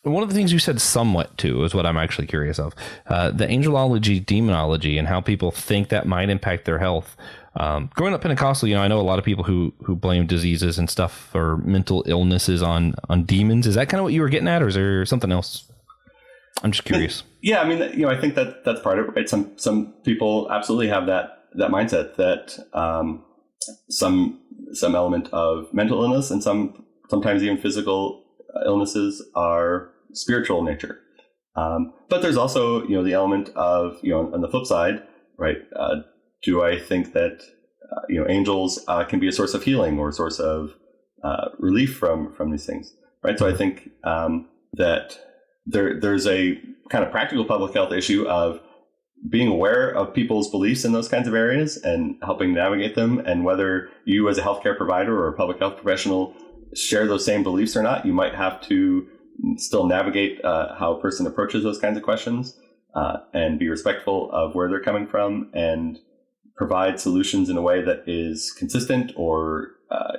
One of the things you said somewhat too is what I'm actually curious of. The angelology, demonology, and how people think that might impact their health. Growing up Pentecostal, I know a lot of people who blame diseases and stuff or mental illnesses on demons. Is that kind of what you were getting at, or is there something else? I'm just curious. Yeah, I mean, I think that's part of it, right? Some people absolutely have that mindset that some element of mental illness and sometimes even physical illnesses are spiritual in nature. But there's also, the element of, on the flip side, right? Do I think that, angels can be a source of healing or a source of relief from these things, right? So I think that there's a kind of practical public health issue of being aware of people's beliefs in those kinds of areas and helping navigate them. And whether you as a healthcare provider or a public health professional share those same beliefs or not, you might have to still navigate how a person approaches those kinds of questions and be respectful of where they're coming from and provide solutions in a way that is consistent or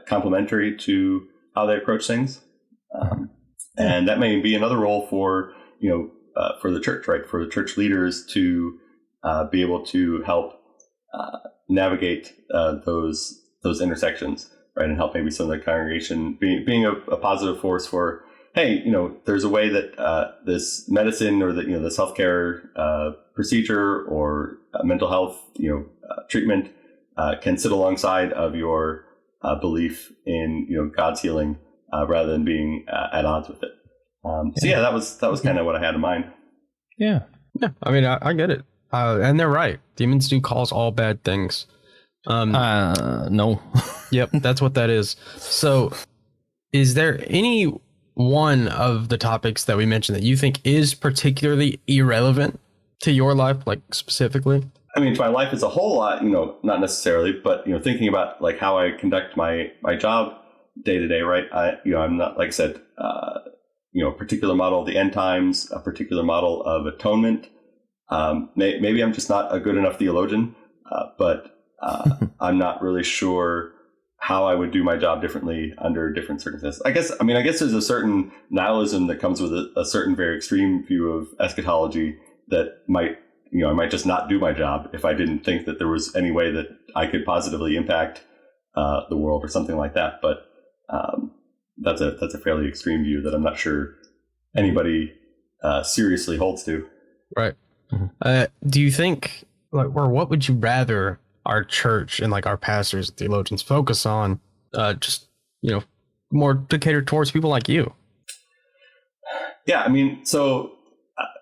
complementary to how they approach things. And that may be another role for the church, right? For the church leaders to be able to help navigate those intersections, right? And help maybe some of the congregation being a positive force for, hey, there's a way that this medicine or that, this healthcare procedure or mental health, treatment can sit alongside of your belief in, God's healing rather than being at odds with it. So yeah, that was kind of what I had in mind. Yeah. I mean, I get it. And they're right. Demons do cause all bad things. No. Yep, that's what that is. So is there any one of the topics that we mentioned that you think is particularly irrelevant to your life, like specifically? I mean, to my life as a whole, not necessarily, but, thinking about like how I conduct my job day to day, right? I'm not, like I said, a particular model of the end times, a particular model of atonement. Maybe I'm just not a good enough theologian, but I'm not really sure how I would do my job differently under different circumstances. I guess there's a certain nihilism that comes with a certain very extreme view of eschatology that might, I might just not do my job if I didn't think that there was any way that I could positively impact the world or something like that. But that's a fairly extreme view that I'm not sure anybody seriously holds to. Right. Mm-hmm. Do you think, or what would you rather our church and like our pastors and theologians focus on, just, more to cater towards people like you? Yeah, I mean, so,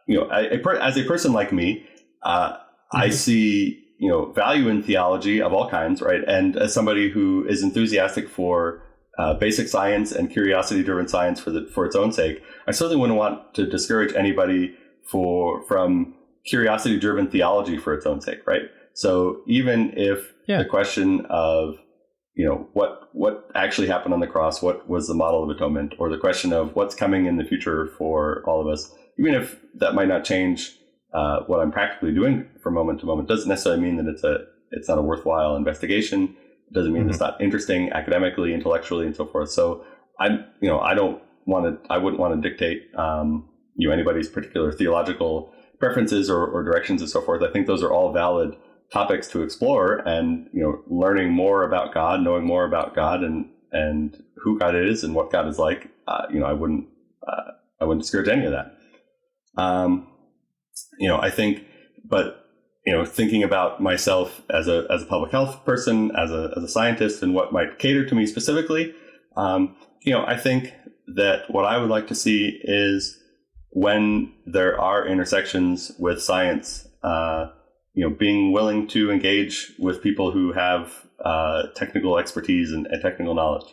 as a person like me, I see, value in theology of all kinds, right? And as somebody who is enthusiastic for basic science and curiosity-driven science for its own sake, I certainly wouldn't want to discourage anybody from curiosity-driven theology for its own sake, right? So even if the question of what actually happened on the cross, what was the model of atonement, or the question of what's coming in the future for all of us, even if that might not change what I'm practically doing from moment to moment, doesn't necessarily mean that it's not a worthwhile investigation. It doesn't mean it's not interesting academically, intellectually, and so forth. So I wouldn't want to dictate anybody's particular theological preferences or directions and so forth. I think those are all valid topics to explore, and learning more about God, knowing more about God, and who God is and what God is like. I wouldn't discourage any of that. I think, but thinking about myself as a public health person, as a scientist, and what might cater to me specifically, I think that what I would like to see is when there are intersections with science, being willing to engage with people who have technical expertise and technical knowledge.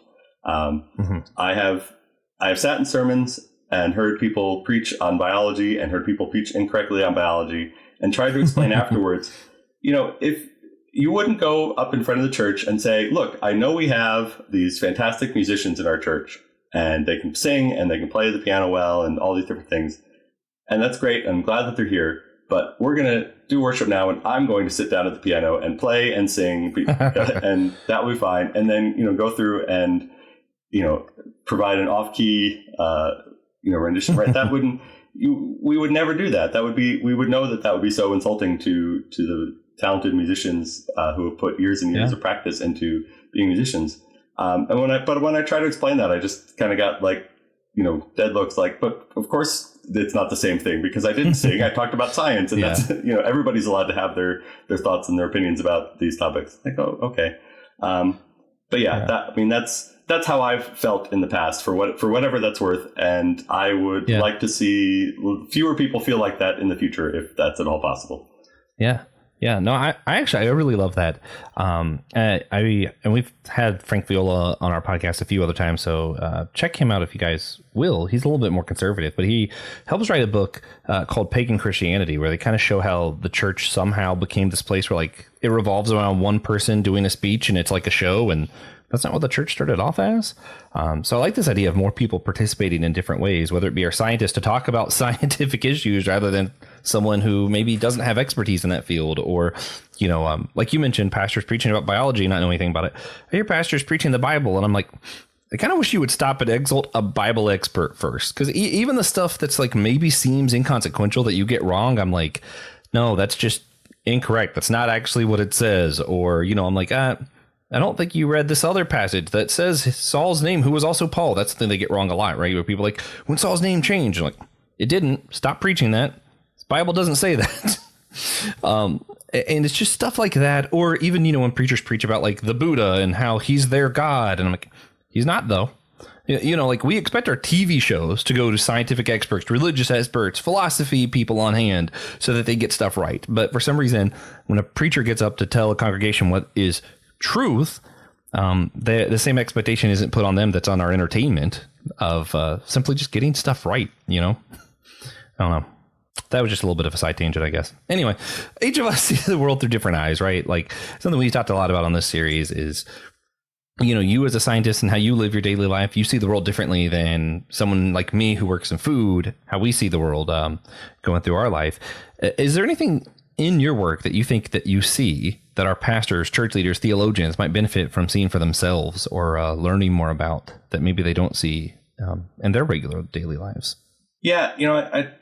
I have sat in sermons and heard people preach on biology and heard people preach incorrectly on biology and tried to explain afterwards. If you wouldn't go up in front of the church and say, look, I know we have these fantastic musicians in our church and they can sing and they can play the piano well and all these different things. And that's great. I'm glad that they're here. But we're going to do worship now, and I'm going to sit down at the piano and play and sing, and that will be fine. And then, go through and, provide an off-key, rendition, right? That we would never do that. We would know that would be so insulting to the talented musicians who have put years and years of practice into being musicians. And when I try to explain that, I just kind of got dead looks like, but of course it's not the same thing because I didn't sing. I talked about science, and that's, everybody's allowed to have their thoughts and their opinions about these topics. Like, oh, okay. But that's how I've felt in the past for whatever that's worth. And I would like to see fewer people feel like that in the future, if that's at all possible. Yeah. Yeah, no, I really love that. And we've had Frank Viola on our podcast a few other times, so check him out if you guys will. He's a little bit more conservative, but he helps write a book called Pagan Christianity, where they kind of show how the church somehow became this place where it revolves around one person doing a speech and it's like a show, and that's not what the church started off as. So I like this idea of more people participating in different ways, whether it be our scientists to talk about scientific issues rather than someone who maybe doesn't have expertise in that field, or, like you mentioned, pastors preaching about biology, not knowing anything about it. I hear pastors preaching the Bible, and I'm like, I kind of wish you would stop and exalt a Bible expert first, because even the stuff that's maybe seems inconsequential that you get wrong, I'm like, no, that's just incorrect. That's not actually what it says. Or, I'm like, I don't think you read this other passage that says Saul's name, who was also Paul. That's the thing they get wrong a lot, right? Where people are like, when Saul's name changed, I'm like, it didn't. Stop preaching that. The Bible doesn't say that. And it's just stuff like that. Or even, when preachers preach about the Buddha and how he's their God. And I'm like, he's not, though. We expect our TV shows to go to scientific experts, religious experts, philosophy people on hand so that they get stuff right. But for some reason, when a preacher gets up to tell a congregation what is truth, the same expectation isn't put on them that's on our entertainment of simply just getting stuff right. I don't know. That was just a little bit of a side tangent, I guess. Anyway, each of us see the world through different eyes, right? Something we talked a lot about on this series is, you as a scientist and how you live your daily life, you see the world differently than someone like me who works in food, how we see the world going through our life. Is there anything in your work that you think that you see that our pastors, church leaders, theologians might benefit from seeing for themselves or learning more about that maybe they don't see in their regular daily lives? Yeah, I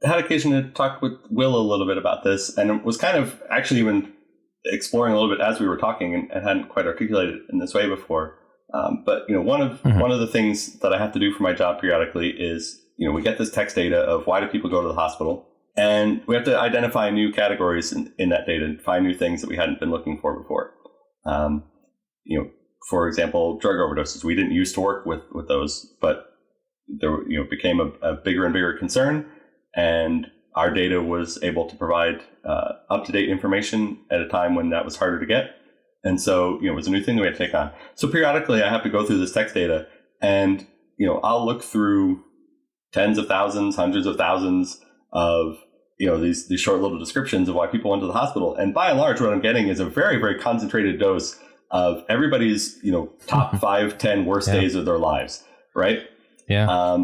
had occasion to talk with Will a little bit about this, and was kind of actually even exploring a little bit as we were talking, and hadn't quite articulated it in this way before. But one of the things that I have to do for my job periodically is, we get this text data of why do people go to the hospital. And we have to identify new categories in that data and find new things that we hadn't been looking for before. For example, drug overdoses. We didn't used to work with those, but there became a bigger and bigger concern. And our data was able to provide up-to-date information at a time when that was harder to get. And so, it was a new thing that we had to take on. So periodically I have to go through this text data and, I'll look through tens of thousands, hundreds of thousands of, these short little descriptions of why people went to the hospital. And by and large, what I'm getting is a very, very concentrated dose of everybody's, top 5, 10 worst days of their lives. Right. Yeah.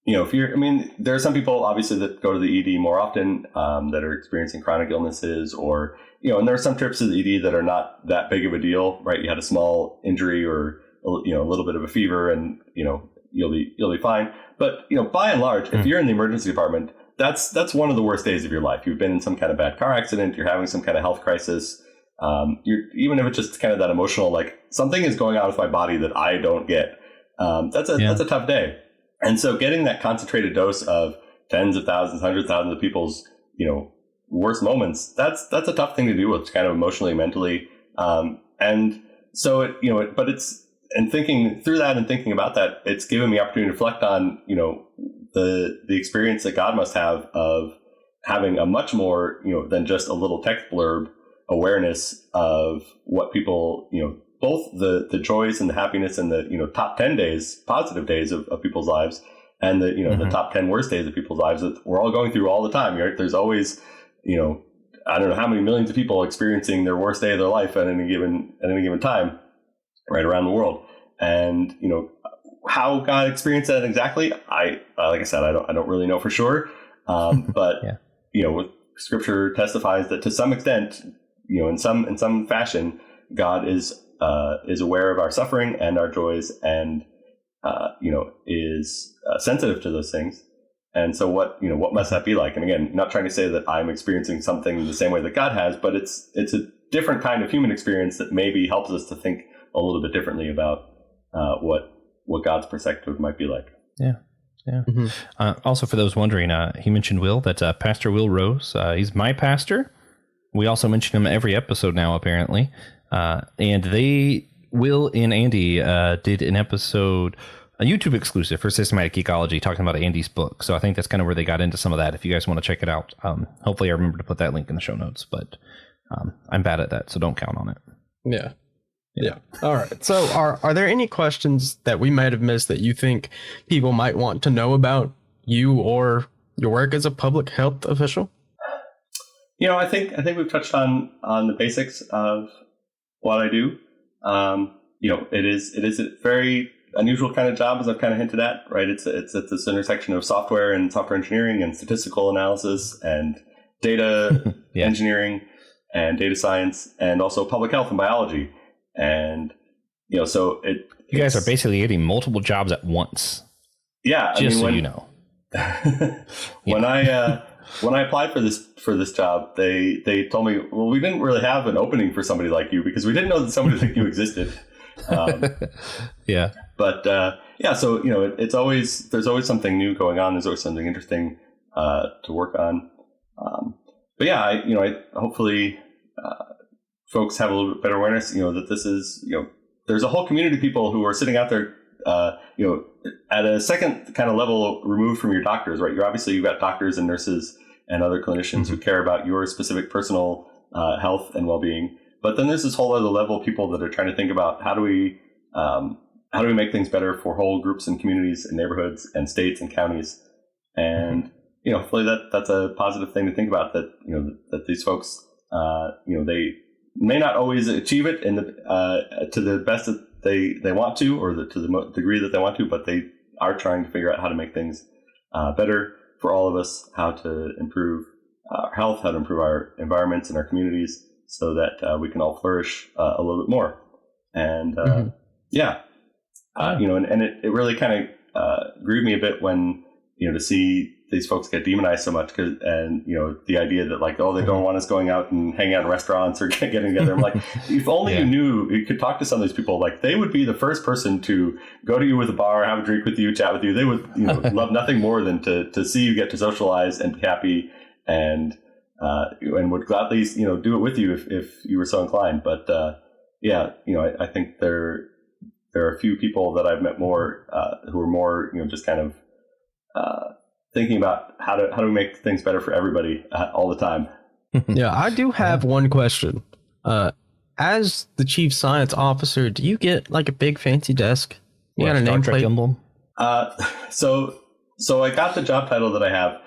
There are some people obviously that go to the ED more often, that are experiencing chronic illnesses or, and there are some trips to the ED that are not that big of a deal, right? You had a small injury or, a little bit of a fever and, you'll be fine. But, by and large, if you're in the emergency department, that's one of the worst days of your life. You've been in some kind of bad car accident. You're having some kind of health crisis. Even if it's just kind of that emotional, like something is going on with my body that I don't get. That's a tough day. And so getting that concentrated dose of tens of thousands, hundreds of thousands of people's, worst moments, that's a tough thing to do with kind of emotionally, mentally. And so and thinking through that and thinking about that, it's given me opportunity to reflect on, the experience that God must have of having a much more, than just a little text blurb awareness of what people, both the joys and the happiness and the, top 10 days, positive days of people's lives and the, the top 10 worst days of people's lives that we're all going through all the time, right? There's always, I don't know how many millions of people experiencing their worst day of their life at any given time, right around the world. And, how God experienced that exactly, like I said, I don't really know for sure. But, with Scripture testifies that to some extent, in some fashion, God is aware of our suffering and our joys and, is sensitive to those things. And so what must that be like? And again, not trying to say that I'm experiencing something the same way that God has, but it's a different kind of human experience that maybe helps us to think a little bit differently about what God's perspective might be like. Yeah. Yeah. Mm-hmm. Also, for those wondering, he mentioned Will, that Pastor Will Rose. He's my pastor. We also mention him every episode now, apparently. And Will and Andy did an episode, a YouTube exclusive for Systematic Ecology, talking about Andy's book. So I think that's kind of where they got into some of that. If you guys want to check it out, hopefully I remember to put that link in the show notes. But I'm bad at that, so don't count on it. Yeah. All right. So are there any questions that we might have missed that you think people might want to know about you or your work as a public health official? I think we've touched on the basics of what I do. It is a very unusual kind of job, as I've kind of hinted at, right? It's at this intersection of software and software engineering and statistical analysis and data engineering and data science and also public health and biology. And, so you guys are basically getting multiple jobs at once. Yeah. When I applied for this job, they told me, well, we didn't really have an opening for somebody like you because we didn't know that somebody like you existed. Yeah. But, so, there's always something new going on. There's always something interesting, to work on. I hopefully, folks have a little bit better awareness, that this is, there's a whole community of people who are sitting out there, at a second kind of level removed from your doctors, right? You've got doctors and nurses and other clinicians who care about your specific personal health and well-being. But then there's this whole other level of people that are trying to think about how do we make things better for whole groups and communities and neighborhoods and states and counties. And, hopefully that's a positive thing to think about, that, that these folks, they may not always achieve it to the best that they want to, or to the degree that they want to, but they are trying to figure out how to make things better for all of us, how to improve our health, how to improve our environments and our communities so that we can all flourish a little bit more. And and it really kind of grieved me a bit when, to see these folks get demonized so much, and the idea that like, oh, they don't want us going out and hanging out in restaurants or getting together. I'm like, if only you knew, you could talk to some of these people, like they would be the first person to go to you with a bar, have a drink with you, chat with you. They would love nothing more than to see you get to socialize and be happy, and would gladly do it with you if you were so inclined. But I think there are a few people that I've met more who are more just kind of thinking about how do we make things better for everybody all the time. Yeah, I do have one question. As the chief science officer, do you get like a big fancy desk? You got a nameplate emblem? So I got the job title that I have.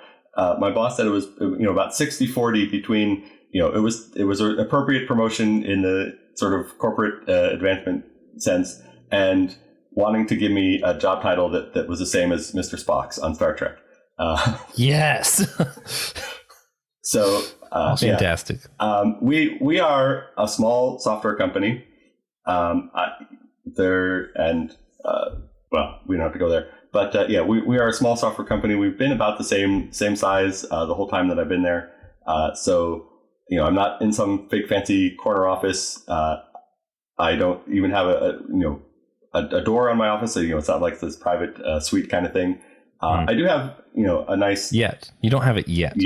My boss said it was about 60-40 between it was an appropriate promotion in the sort of corporate advancement sense and wanting to give me a job title that was the same as Mr. Spock's on Star Trek. Yes. So fantastic. Yeah. We are a small software company. We don't have to go there. But we are a small software company. We've been about the same size the whole time that I've been there. So I'm not in some big fancy corner office. I don't even have a door on my office. So it's not like this private suite kind of thing. I do have a nice yet. You don't have it yet.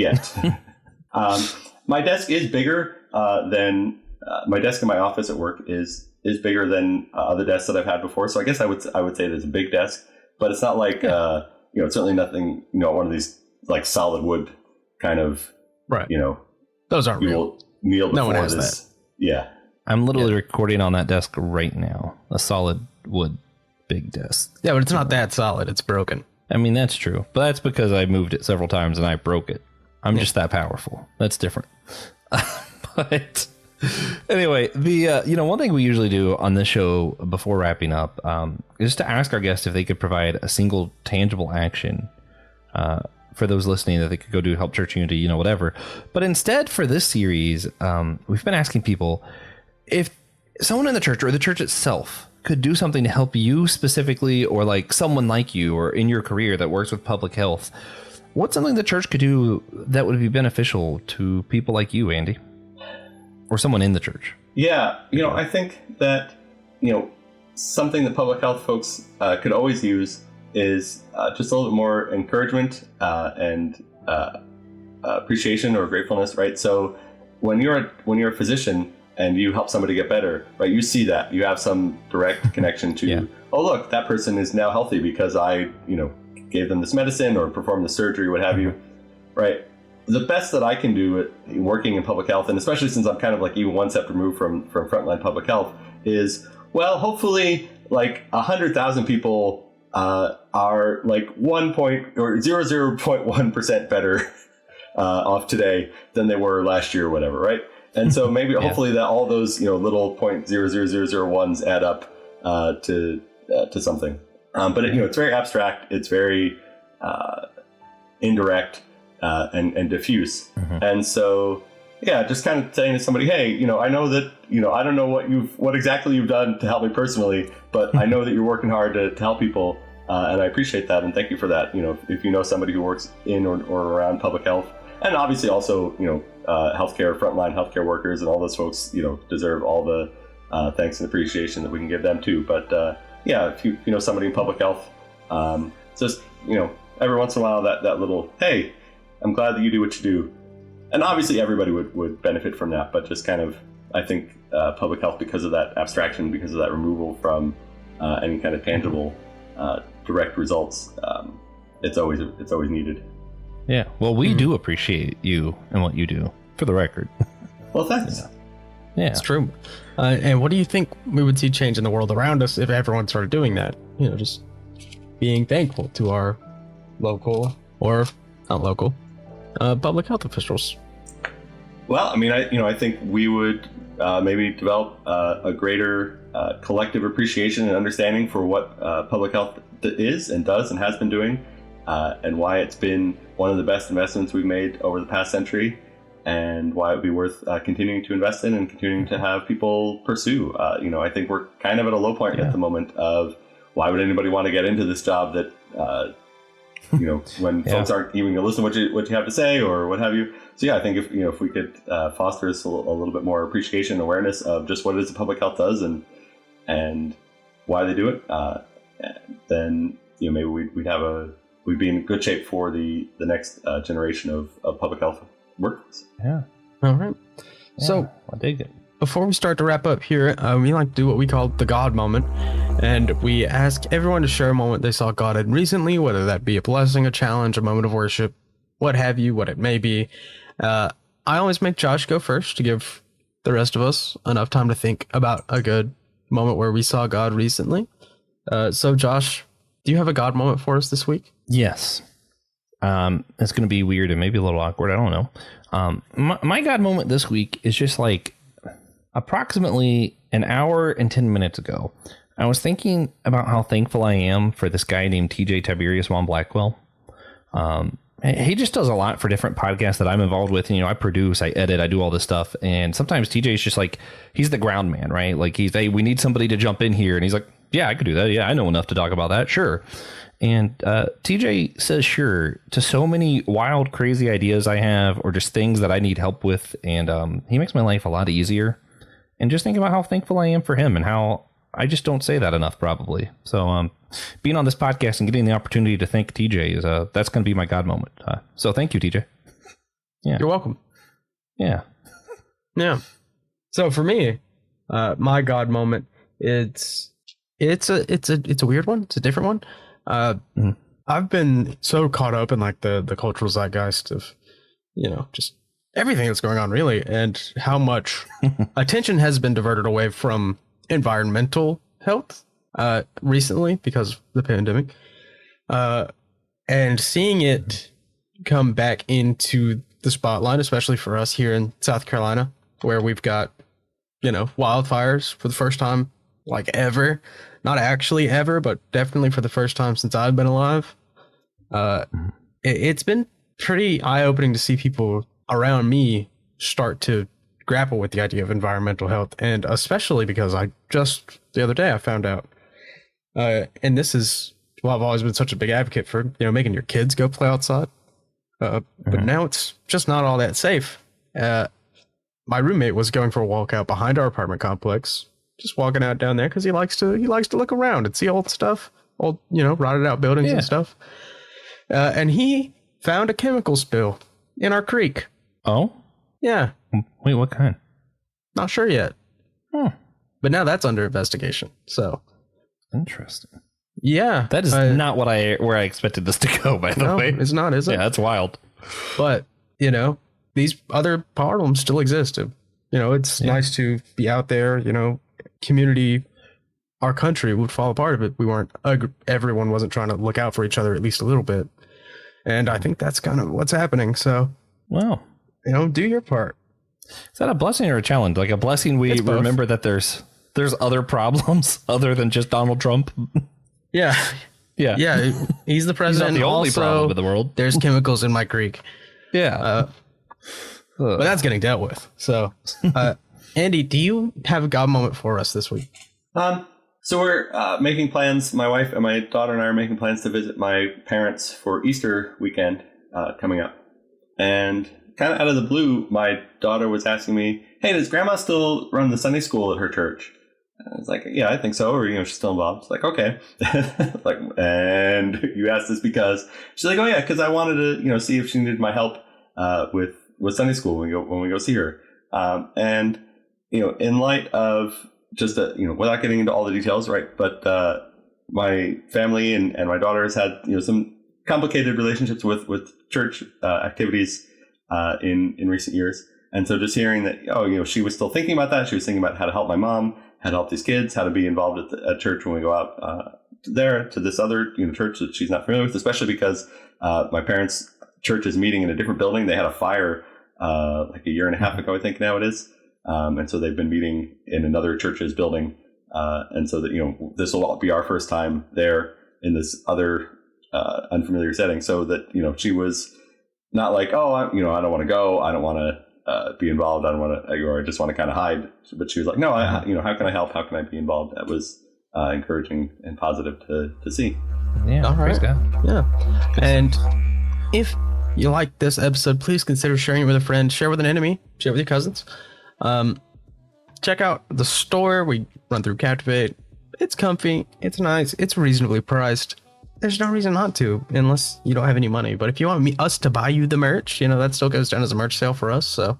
My desk is bigger than my desk in my office at work is bigger than other desks that I've had before. So I guess I would say it is a big desk, but it's not like it's certainly nothing one of these like solid wood kind of right. Those aren't real. No one has that. Yeah, I'm literally recording on that desk right now. A solid wood big desk. Yeah, but it's not that solid. It's broken. I mean, that's true, but that's because I moved it several times and I broke it. I'm just that powerful. That's different. But anyway, the one thing we usually do on this show before wrapping up is to ask our guests if they could provide a single tangible action for those listening that they could go do to help church unity, whatever. But instead, for this series, we've been asking people if someone in the church or the church itself could do something to help you specifically, or like someone like you or in your career that works with public health. What's something the church could do that would be beneficial to people like you, Andy? Or someone in the church? Yeah, I think that, something that public health folks could always use is just a little bit more encouragement and appreciation or gratefulness, right? So when you're a physician and you help somebody get better, right, you see that. You have some direct connection to, oh, look, that person is now healthy because I, gave them this medicine or performed the surgery, what have you, right? The best that I can do working in public health, and especially since I'm kind of like even one step removed from frontline public health, is, well, hopefully like 100,000 people are like 0.1% better off today than they were last year or whatever, right? And so maybe hopefully that all those little 0.00001s add up to something. But it's very abstract. It's very indirect and diffuse. Mm-hmm. And so, just kind of saying to somebody, hey, I know that I don't know what exactly you've done to help me personally, but I know that you're working hard to help people, and I appreciate that, and thank you for that. If you know somebody who works in or around public health, and obviously also healthcare, frontline healthcare workers, and all those folks deserve all the thanks and appreciation that we can give them too. But if you know somebody in public health, just every once in a while that little, hey, I'm glad that you do what you do. And obviously everybody would benefit from that, but just kind of, I think public health, because of that abstraction, because of that removal from any kind of tangible direct results, it's always needed. Yeah, well, we do appreciate you and what you do, for the record. Well, thanks. Yeah, it's true. And what do you think we would see change in the world around us if everyone started doing that? Just being thankful to our local or not local public health officials. Well, I mean, I think we would maybe develop a greater collective appreciation and understanding for what public health is and does and has been doing, and why it's been one of the best investments we've made over the past century, and why it would be worth continuing to invest in and continuing to have people pursue. I think we're kind of at a low point at the moment of why would anybody want to get into this job that, when folks aren't even going to listen to what you have to say or what have you. So I think if we could foster a little bit more appreciation and awareness of just what it is that public health does and why they do it, then maybe we'd be in good shape for the next generation of public health workers. Yeah. All right. Yeah, so I dig it. before we start to wrap up here, we like to do what we call the God moment. And we ask everyone to share a moment they saw God in recently, whether that be a blessing, a challenge, a moment of worship, what have you, what it may be. I always make Josh go first to give the rest of us enough time to think about a good moment where we saw God recently. So Josh, do you have a God moment for us this week? Yes. It's going to be weird and maybe a little awkward. I don't know. My God moment this week is just like approximately an hour and 10 minutes ago. I was thinking about how thankful I am for this guy named TJ Tiberius Von Blackwell. He just does a lot for different podcasts that I'm involved with. And, I produce, I edit, I do all this stuff. And sometimes TJ is just like, he's the ground man, right? Like hey, we need somebody to jump in here. And he's like, yeah, I could do that. Yeah, I know enough to talk about that. Sure. And TJ says sure to so many wild, crazy ideas I have or just things that I need help with. And he makes my life a lot easier. And just think about how thankful I am for him and how I just don't say that enough, probably. So being on this podcast and getting the opportunity to thank TJ is that's going to be my God moment. So thank you, TJ. Yeah, you're welcome. Yeah. So for me, my God moment, it's a weird one. It's a different one. I've been so caught up in like the cultural zeitgeist of, just everything that's going on really, and how much attention has been diverted away from environmental health recently because of the pandemic, and seeing it come back into the spotlight, especially for us here in South Carolina, where we've got wildfires for the first time like ever, not actually ever, but definitely for the first time since I've been alive. It's been pretty eye-opening to see people around me start to grapple with the idea of environmental health, and especially because I just the other day I found out, and this is I've always been such a big advocate for making your kids go play outside, but now it's just not all that safe. My roommate was going for a walk out behind our apartment complex, just walking out down there because he likes to look around and see old stuff, old rotted out buildings and stuff, and he found a chemical spill in our creek. Oh? Yeah. Wait, what kind? Not sure yet. But now that's under investigation. So interesting. Yeah. That is not where I expected this to go, by the way. It's not, is it? Yeah, that's wild. But, these other problems still exist. It's nice to be out there, community, our country would fall apart if everyone wasn't trying to look out for each other at least a little bit. And I think that's kind of what's happening. So, wow. Do your part. Is that a blessing or a challenge? Like a blessing, we remember that there's other problems other than just Donald Trump. Yeah. Yeah. He's the president. He's not the only problem in the world. There's chemicals in my creek. Yeah. But that's getting dealt with. So, Andy, do you have a God moment for us this week? So we're making plans. My wife and my daughter and I are making plans to visit my parents for Easter weekend coming up. And kind of out of the blue, my daughter was asking me, "Hey, does Grandma still run the Sunday school at her church?" And I was like, "Yeah, I think so." Or she's still involved. It's like, okay. And you asked this because she's like, "Oh yeah, because I wanted to see if she needed my help with Sunday school when we go see her." And in light of just without getting into all the details, right? But my family and my daughter has had some complicated relationships with church activities in recent years, and so just hearing that she was still thinking about that. She was thinking about how to help my mom, how to help these kids, how to be involved at church when we go out there to this other church that she's not familiar with, especially because my parents' church is meeting in a different building. They had a fire like a year and a half ago, I think now it is. And so they've been meeting in another church's building. And so that, this will be our first time there in this other unfamiliar setting. So that, she was not like, oh, I don't want to go. I don't want to be involved. I don't want to, or I just want to kind of hide. But she was like, no, how can I help? How can I be involved? That was encouraging and positive to see. Yeah. All right. Praise God. Yeah. And if you like this episode, please consider sharing it with a friend, share with an enemy, share with your cousins. Check out the store. We run through Captivate. It's comfy. It's nice. It's reasonably priced. There's no reason not to, unless you don't have any money. But if you want us to buy you the merch, that still goes down as a merch sale for us. So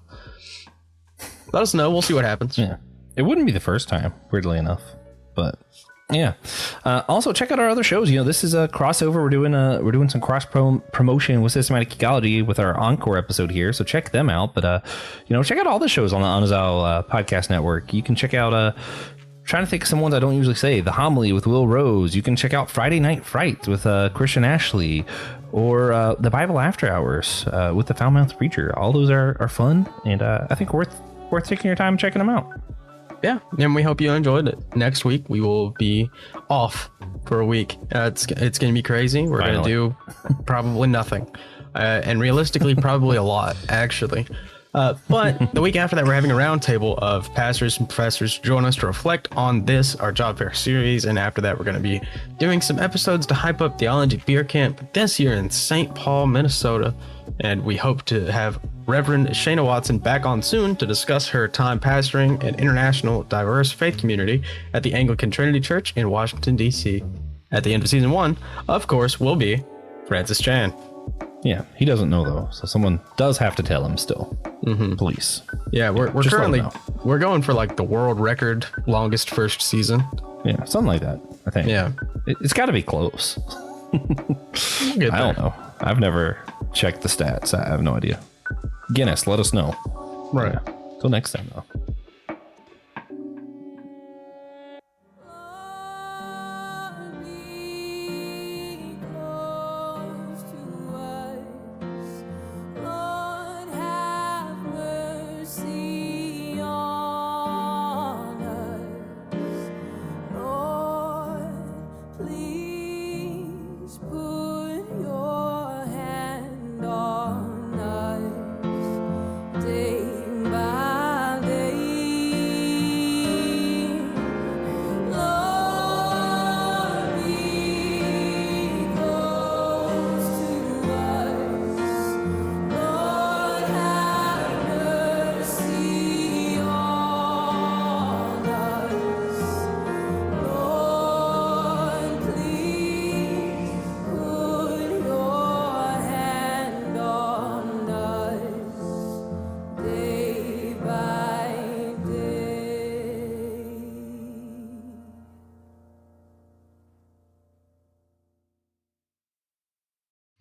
let us know. We'll see what happens. Yeah. It wouldn't be the first time, weirdly enough. But yeah. Also, check out our other shows. This is a crossover. We're doing some cross promotion with systematic ecology with our Encore episode here. So check them out. But check out all the shows on the Anazao podcast network. You can check out trying to think of some ones I don't usually say. The Homily with Will Rose. You can check out Friday Night Fright with Christian Ashley, or the Bible After Hours with the Foulmouth Preacher. All those are fun, and I think worth taking your time checking them out. Yeah, and we hope you enjoyed it. Next week we will be off for a week. It's going to be crazy. We're going to do probably nothing, and realistically probably a lot, actually. But the week after that, we're having a roundtable of pastors and professors join us to reflect on our job fair series. And after that, we're going to be doing some episodes to hype up Theology Beer Camp this year in St. Paul, Minnesota. And we hope to have Reverend Shayna Watson back on soon to discuss her time pastoring an international diverse faith community at the Anglican Trinity Church in Washington, D.C. At the end of season 1, of course, will be Francis Chan. Yeah, he doesn't know though, so someone does have to tell him still. Please. Yeah, we're currently we're going for like the world record longest first season. Yeah, something like that. I think. Yeah, it's got to be close. I don't know. I've never checked the stats. I have no idea. Guinness, let us know. Right. Yeah. Till next time, though.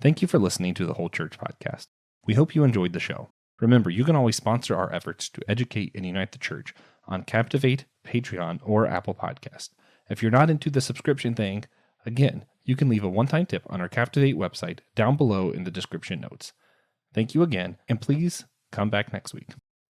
Thank you for listening to the Whole Church Podcast. We hope you enjoyed the show. Remember, you can always sponsor our efforts to educate and unite the church on Captivate, Patreon, or Apple Podcast. If you're not into the subscription thing, again, you can leave a one-time tip on our Captivate website down below in the description notes. Thank you again, and please come back next week.